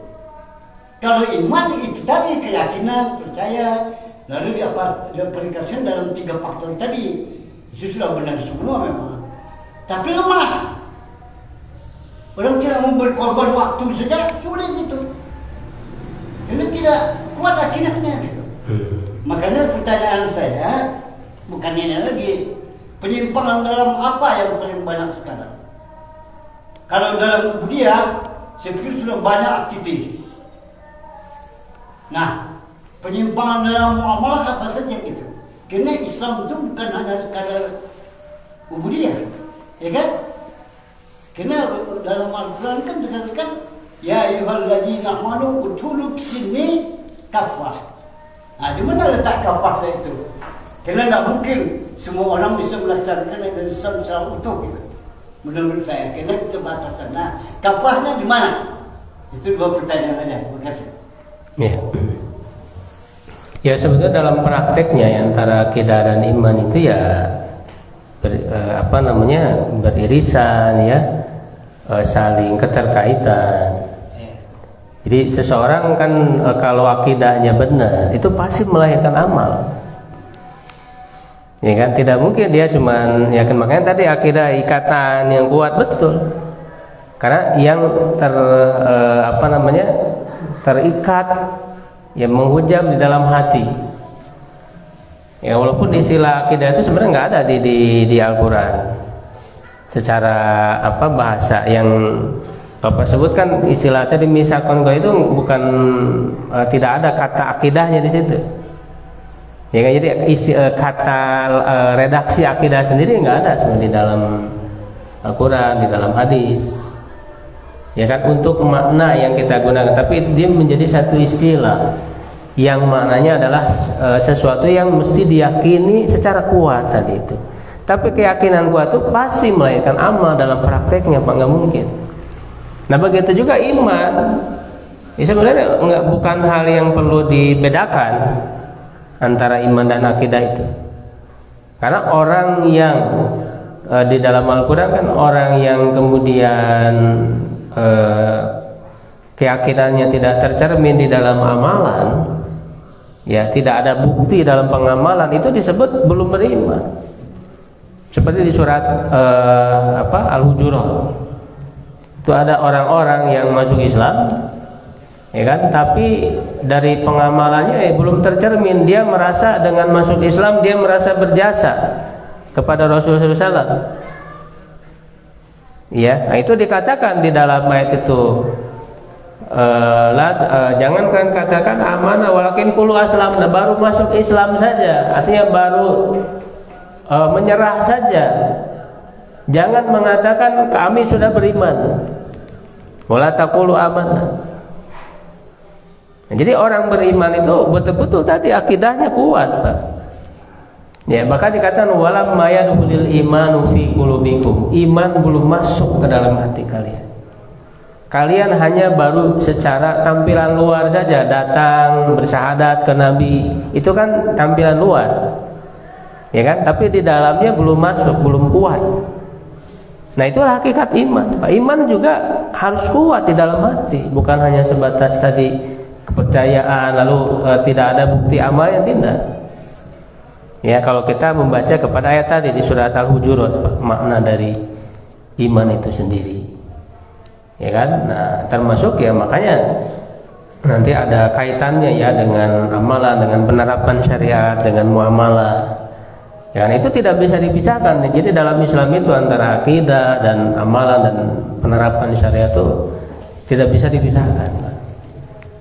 Kalau iman itu tadi keyakinan, percaya, lalu dia aplikasikan dalam 3 faktor tadi. Itu sudah benar semua memang. Tapi lemah. Orang tidak mau berkorban waktu saja, sulit itu. Ini tidak kuat akidahnya gitu. Makanya pertanyaan saya, bukan ini lagi, penyimpangan dalam apa yang paling banyak sekarang? Kalau dalam budaya, saya pikir sudah banyak aktivis. Nah, penyimpangan dalam muamalah apa saja gitu. Karena Islam itu bukan hanya sekadar ubudiyah, ya kan? Karena dalam Al-Quran kan dikatakan, ya ayyuhalladzina amanu udkhulu fis-silmi kaffah. Nah, di mana letak kaffah itu? Karena tidak mungkin semua orang bisa melaksanakan agama Islam secara utuh gitu. Menurut saya, karena keterbatasan. Nah, kaffahnya di mana? Itu 2 pertanyaan aja. Terima kasih. Ya. Ya sebetulnya dalam prakteknya ya, antara akidah dan iman itu ya beririsan ya, saling keterkaitan. Jadi seseorang kan kalau akidahnya benar itu pasti melahirkan amal. Ya kan, tidak mungkin dia cuman yakin. Makanya tadi akidah ikatan yang kuat betul. Karena yang terikat yang menghujam di dalam hati. Ya walaupun istilah akidah itu sebenarnya nggak ada di Al-Quran. Secara bahasa yang Bapak sebutkan istilah tadi misakon itu bukan tidak ada kata akidahnya di situ. Ya kan, jadi kata redaksi akidah sendiri nggak ada sebenarnya di dalam Al-Quran, di dalam hadis. Ya kan, untuk makna yang kita gunakan, tapi dia menjadi satu istilah yang maknanya adalah sesuatu yang mesti diyakini secara kuat tadi itu. Tapi keyakinan kuat itu pasti melahirkan amal dalam prakteknya, Pak, nggak mungkin. Nah begitu juga iman. Ya, sebenarnya bukan hal yang perlu dibedakan antara iman dan akidah itu. Karena orang yang di dalam Al-Quran kan orang yang kemudian keyakinannya tidak tercermin di dalam amalan, ya tidak ada bukti dalam pengamalan, itu disebut belum beriman. Seperti di surat Al-Hujurat itu ada orang-orang yang masuk Islam, ya kan, tapi dari pengamalannya belum tercermin. Dia merasa dengan masuk Islam dia merasa berjasa kepada Rasulullah SAW. Ya, nah itu dikatakan di dalam ayat itu, jangan kan katakan amanah walakin qulu aslamna, baru masuk Islam saja, artinya baru menyerah saja. Jangan mengatakan kami sudah beriman. Wala taqulu amanah. Nah, jadi orang beriman itu betul-betul tadi akidahnya kuat, Pak. Ya, bahkan dikatakan walam mayadkhulul imanu fi qulubikum. Iman belum masuk ke dalam hati kalian. Kalian hanya baru secara tampilan luar saja datang bersyahadat ke Nabi. Itu kan tampilan luar. Ya kan? Tapi di dalamnya belum masuk, belum kuat. Nah, itulah hakikat iman. Pak, iman juga harus kuat di dalam hati, bukan hanya sebatas tadi kepercayaan lalu tidak ada bukti amal, yang tidak. Ya, kalau kita membaca kepada ayat tadi di surat Al-Hujurat, makna dari iman itu sendiri, ya kan? Nah, termasuk ya makanya nanti ada kaitannya ya dengan amalan, dengan penerapan syariat, dengan muamalah. Ya, itu tidak bisa dipisahkan. Jadi dalam Islam itu antara akidah dan amalan dan penerapan syariat itu tidak bisa dipisahkan.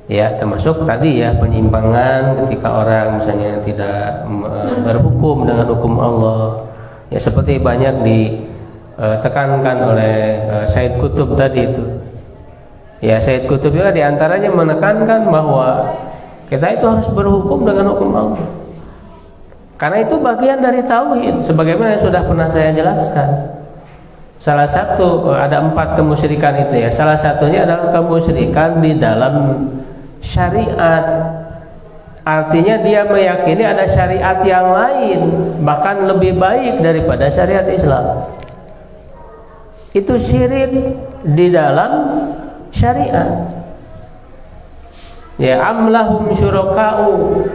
Ya, termasuk tadi ya penyimpangan ketika orang misalnya tidak berhukum dengan hukum Allah. Ya, seperti banyak ditekankan oleh Said Qutb tadi itu. Ya, Said Qutb juga diantaranya menekankan bahwa kita itu harus berhukum dengan hukum Allah. Karena itu bagian dari tauhid, sebagaimana yang sudah pernah saya jelaskan. Salah satu, ada 4 kemusyrikan itu ya. Salah satunya adalah kemusyrikan di dalam syariat. Artinya dia meyakini ada syariat yang lain, bahkan lebih baik daripada syariat Islam. Itu syirik di dalam syariat. Ya, amlahum syuraka'u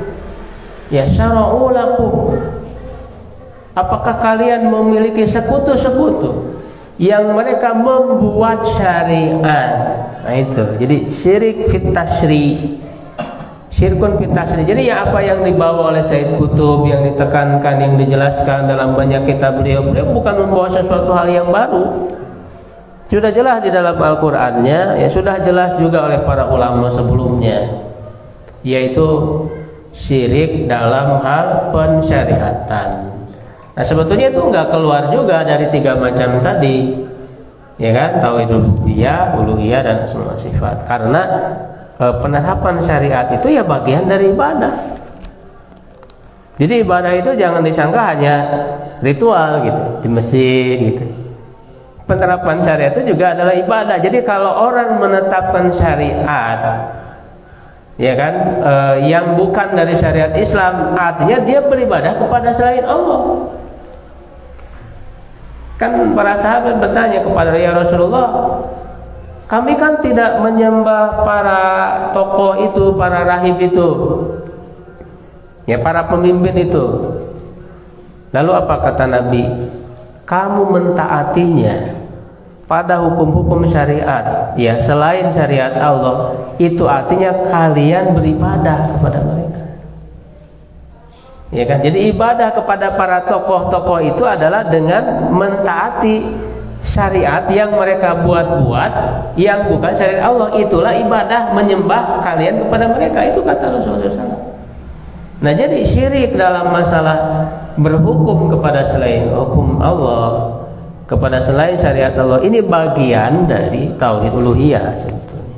ya syara'u lakum. Apakah kalian memiliki sekutu-sekutu yang mereka membuat syariat? Nah itu. Jadi syirik fit tasyri'. Syirkun fit tasyri'. Jadi ya apa yang dibawa oleh Said Qutb, yang ditekankan, yang dijelaskan dalam banyak kitab beliau bukan membawa sesuatu hal yang baru. Sudah jelas di dalam Al-Qur'annya, ya sudah jelas juga oleh para ulama sebelumnya, yaitu syirik dalam hal pensyariatan. Nah sebetulnya itu enggak keluar juga dari 3 macam tadi, ya kan? Tauhid rububiyah, uluhiyah, dan semua sifat. Karena penerapan syariat itu ya bagian dari ibadah. Jadi ibadah itu jangan disangka hanya ritual gitu di masjid gitu. Penerapan syariat itu juga adalah ibadah. Jadi kalau orang menetapkan syariat, ya kan, yang bukan dari syariat Islam, artinya dia beribadah kepada selain Allah. Kan para sahabat bertanya kepada ya Rasulullah, kami kan tidak menyembah para tokoh itu, para rahib itu, ya para pemimpin itu. Lalu apa kata Nabi? Kamu mentaatinya pada hukum-hukum syariat, ya selain syariat Allah, itu artinya kalian beribadah kepada mereka. Ya kan? Jadi ibadah kepada para tokoh-tokoh itu adalah dengan mentaati syariat yang mereka buat-buat, yang bukan syariat Allah. Itulah ibadah, menyembah kalian kepada mereka. Itu kata Rasulullah SAW. Nah jadi syirik dalam masalah berhukum kepada selain hukum Allah, kepada selain syariat Allah, ini bagian dari tauhid uluhiyah sebetulnya.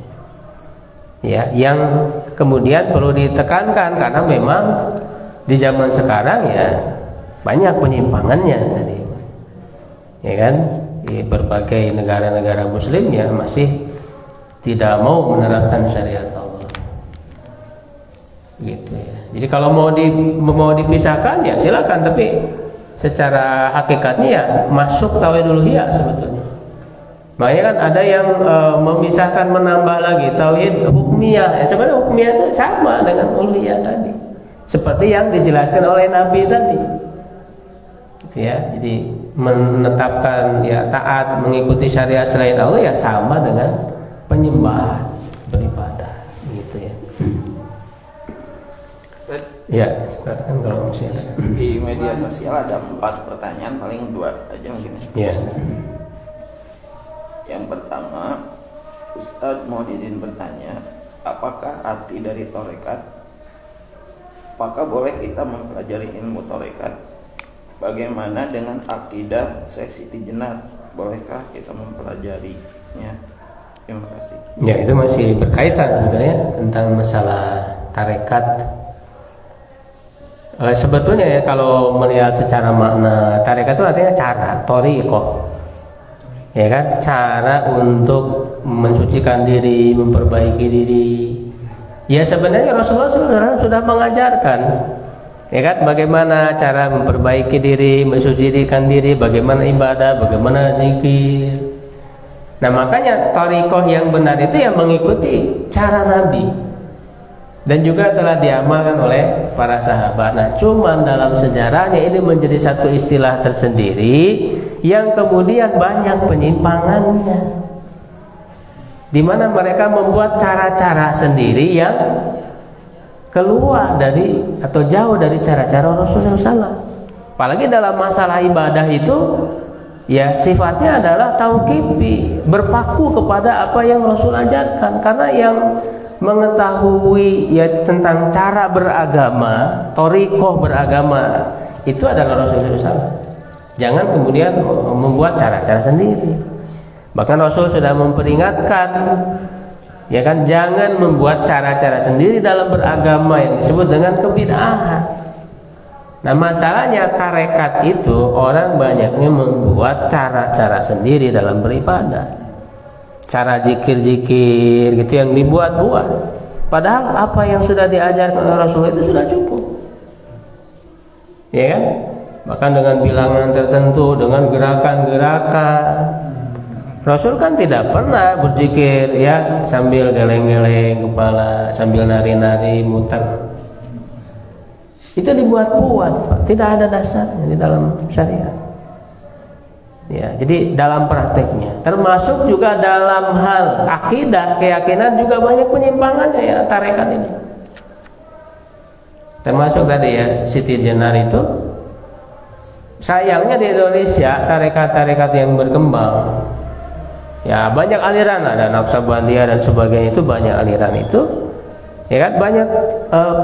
Ya, yang kemudian perlu ditekankan karena memang di zaman sekarang ya banyak penyimpangannya tadi. Ya kan? Di berbagai negara-negara muslim ya masih tidak mau menerapkan syariat Allah. Gitu ya. Jadi kalau mau dipisahkan ya silakan, tapi secara hakikatnya ya masuk tauhid uluhiyah sebetulnya. Makanya kan ada yang memisahkan, menambah lagi tauhid hukmiyah. Ya, sebenarnya hukmiyah itu sama dengan uluhiyah tadi, seperti yang dijelaskan oleh Nabi tadi. Ya, jadi menetapkan ya taat mengikuti syariat selain Allah ya sama dengan penyembahan, beribadah, gitu ya. Ya, sekarang kalau misalnya di media sosial ada 4 pertanyaan, paling 2 aja mungkin. Ya. Yang pertama, Ustadz mau izin bertanya, apakah arti dari torekat? Apakah boleh kita mempelajari ilmu torekat? Bagaimana dengan akidah Syekh Siti Jenar? Bolehkah kita mempelajarinya? Terima kasih. Ya, itu masih berkaitan sebenarnya tentang masalah tarekat. Sebetulnya ya kalau melihat secara makna tarekat itu artinya cara, thariqah. Ya kan, cara untuk mensucikan diri, memperbaiki diri. Ya sebenarnya Rasulullah sudah mengajarkan, ya kan, bagaimana cara memperbaiki diri, mensucikan diri, bagaimana ibadah, bagaimana zikir. Nah makanya thariqah yang benar itu yang mengikuti cara Nabi. Dan juga telah diamalkan oleh para sahabat. Nah, cuman dalam sejarahnya ini menjadi satu istilah tersendiri yang kemudian banyak penyimpangannya, di mana mereka membuat cara-cara sendiri yang keluar dari atau jauh dari cara-cara Rasulullah SAW. Apalagi dalam masalah ibadah itu, ya sifatnya adalah tauqifi, berpaku kepada apa yang Rasul ajarkan. Karena yang mengetahui ya tentang cara beragama, thariqah beragama itu adalah Rasulullah SAW. Jangan kemudian membuat cara-cara sendiri. Bahkan Rasul sudah memperingatkan, ya kan, jangan membuat cara-cara sendiri dalam beragama yang disebut dengan kebid'ahan. Nah masalahnya tarekat itu orang banyaknya membuat cara-cara sendiri dalam beribadah, cara zikir-zikir gitu yang dibuat-buat. Padahal apa yang sudah diajarkan oleh Rasul itu sudah cukup, ya kan? Bahkan dengan bilangan tertentu, dengan gerakan-gerakan. Rasul kan tidak pernah berzikir ya sambil geleng-geleng kepala, sambil nari-nari, muter. Itu dibuat-buat, Pak. Tidak ada dasarnya di dalam syariat. Ya, jadi dalam prakteknya, termasuk juga dalam hal akidah, keyakinan juga banyak penyimpangannya ya tarekat ini. Termasuk tadi ya Siti Jenar itu, sayangnya di Indonesia tarekat-tarekat yang berkembang, ya banyak aliran, ada Naqsabandiyah dan sebagainya, itu banyak aliran itu. Ya kan, banyak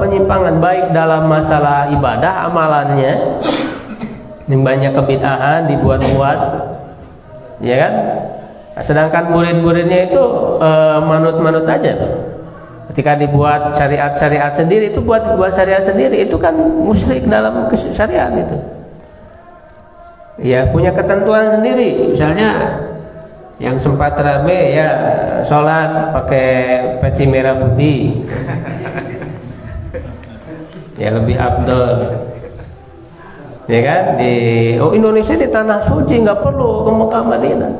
penyimpangan baik dalam masalah ibadah amalannya, yang banyak kebid'ahan dibuat-buat, ya kan. Sedangkan murid-muridnya itu manut-manut aja. Ketika dibuat syariat-syariat sendiri, itu buat syariat sendiri, itu kan musyrik dalam syariat itu. Ya punya ketentuan sendiri, misalnya yang sempat rame ya sholat pakai peci merah putih, ya lebih abdul, ya kan. Di Indonesia di tanah suci nggak perlu ke Mekah Madinah,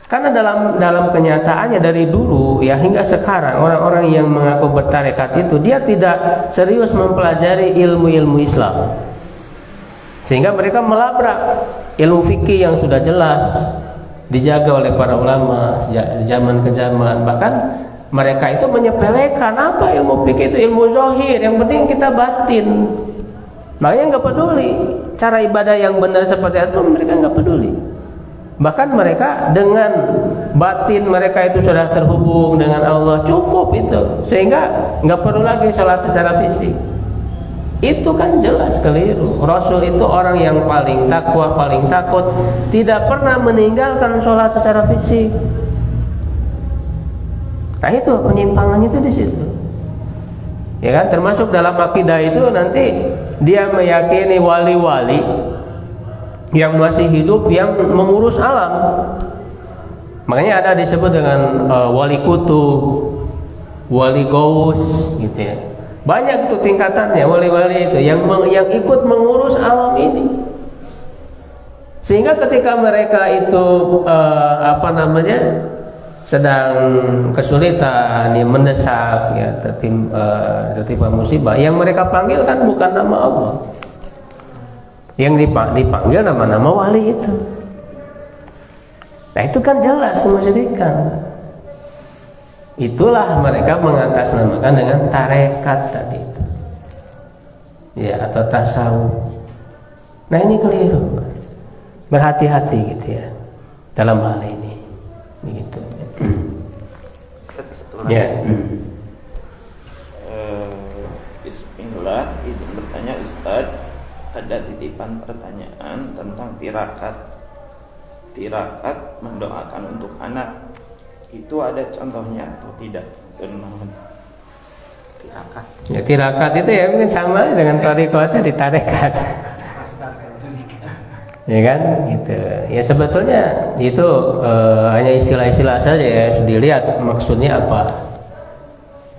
karena dalam kenyataannya dari dulu ya hingga sekarang orang-orang yang mengaku bertarekat itu dia tidak serius mempelajari ilmu-ilmu Islam, sehingga mereka melabrak ilmu fikih yang sudah jelas dijaga oleh para ulama sejak zaman ke zaman. Bahkan mereka itu menyepelekan apa ilmu fikih itu ilmu zahir, yang penting kita batin. Makanya nggak peduli cara ibadah yang benar seperti itu, mereka nggak peduli. Bahkan mereka dengan batin mereka itu sudah terhubung dengan Allah, cukup itu, sehingga nggak perlu lagi sholat secara fisik. Itu kan jelas keliru. Rasul itu orang yang paling takwa, paling takut, tidak pernah meninggalkan sholat secara fisik. Nah itu penyimpangannya itu di situ. Ya kan, termasuk dalam akidah itu nanti dia meyakini wali-wali yang masih hidup yang mengurus alam. Makanya ada disebut dengan wali kutub, wali gaus gitu ya. Banyak tuh tingkatannya wali-wali itu yang ikut mengurus alam ini. Sehingga ketika mereka itu sedang kesulitan, ya, mendesak, ya, tertimpa musibah, yang mereka panggil kan bukan nama Allah. Yang dipanggil nama-nama wali itu. Nah itu kan jelas kemusyrikan. Itulah mereka mengatasnamakan dengan tarekat tadi itu, ya, atau tasawuf. Nah ini keliru. Berhati-hati gitu ya dalam hal ini, gitu. Ya. Bismillah, izin bertanya Ustaz, ada titipan pertanyaan tentang tirakat. Tirakat mendoakan untuk anak. Itu ada contohnya atau tidak? Tirakat. Ya, tirakat itu ya mungkin sama dengan tariqatnya ditarekat. Ya kan, gitu. Ya sebetulnya itu hanya istilah-istilah saja ya, harus dilihat maksudnya apa.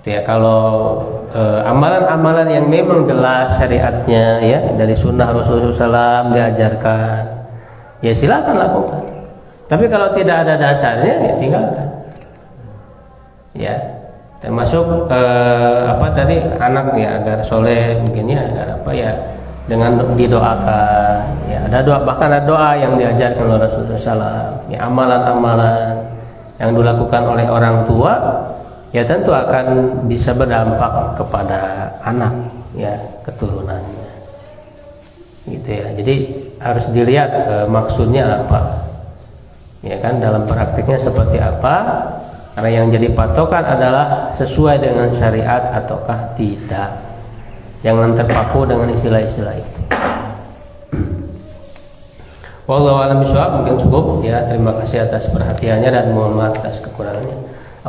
Ya kalau amalan-amalan yang memang jelas syariatnya ya dari sunnah Rasulullah SAW diajarkan, ya silakan lakukan. Tapi kalau tidak ada dasarnya ya tinggalkan. Ya, termasuk tadi anak ya agar soleh mungkin ya agar apa ya dengan didoakan ya, ada doa, bahkan ada doa yang diajarkan oleh Rasulullah SAW ya, amalan-amalan yang dilakukan oleh orang tua ya tentu akan bisa berdampak kepada anak ya, keturunannya gitu ya. Jadi harus dilihat maksudnya apa ya kan, dalam praktiknya seperti apa. Karena yang jadi patokan adalah sesuai dengan syariat ataukah tidak. Jangan terpaku dengan istilah-istilah itu. Wallahu a'lam bishawab, mungkin cukup ya. Terima kasih atas perhatiannya dan mohon maaf atas kekurangannya.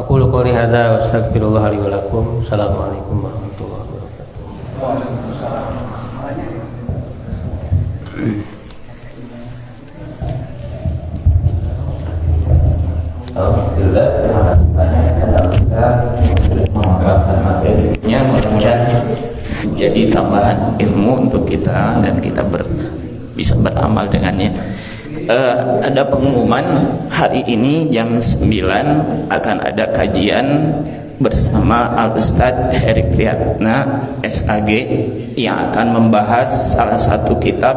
Aku qouli hadza wa astaghfirullah li wa lakum. Assalamualaikum warahmatullahi wabarakatuh. Alhamdulillah, terima kasih banyak kepada Ustaz sudah memaparkan materinya, mudah-mudahan jadi tambahan ilmu untuk kita dan kita bisa beramal dengannya. Ada pengumuman hari ini jam 9 akan ada kajian bersama Al-Ustaz Heri Priyatna SAG yang akan membahas salah satu kitab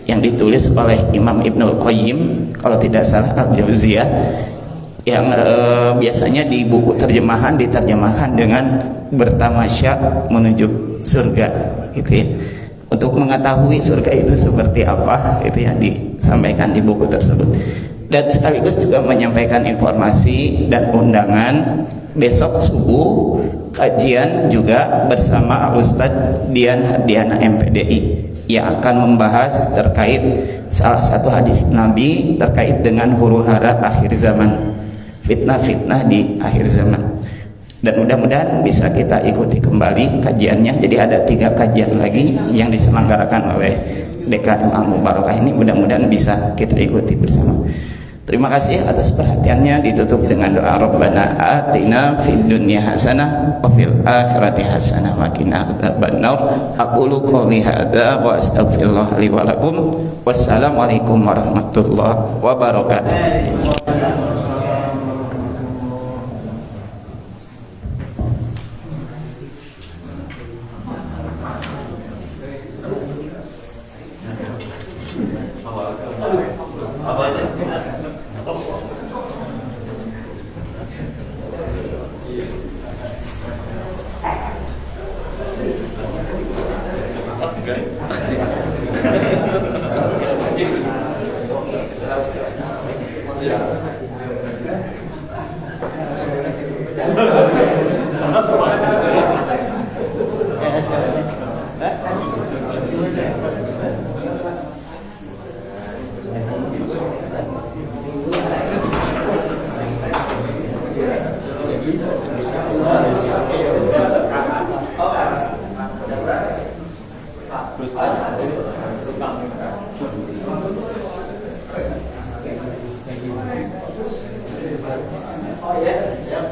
yang ditulis oleh Imam Ibnul Qayyim, kalau tidak salah Al-Jauziyah, yang biasanya di buku terjemahan diterjemahkan dengan bertamasya menuju surga, gitu ya. Untuk mengetahui surga itu seperti apa, itu yang disampaikan di buku tersebut. Dan sekaligus juga menyampaikan informasi dan undangan besok subuh kajian juga bersama Ustadz Dian Hardiana MPDI yang akan membahas terkait salah satu hadis Nabi terkait dengan huru-hara akhir zaman, fitnah-fitnah di akhir zaman. Dan mudah-mudahan bisa kita ikuti kembali kajiannya. Jadi ada 3 kajian lagi yang diselenggarakan oleh Dekan Al Mubarakah ini, mudah-mudahan bisa kita ikuti bersama. Terima kasih atas perhatiannya. Ditutup dengan doa Rabbana atina fid dunya hasanah wa fil akhirati hasanah wa qina adzabannar. Aqulu qouli hadza wa astaghfirullah li wa lakum. Wassalamualaikum warahmatullahi wabarakatuh. Oh ya, siap.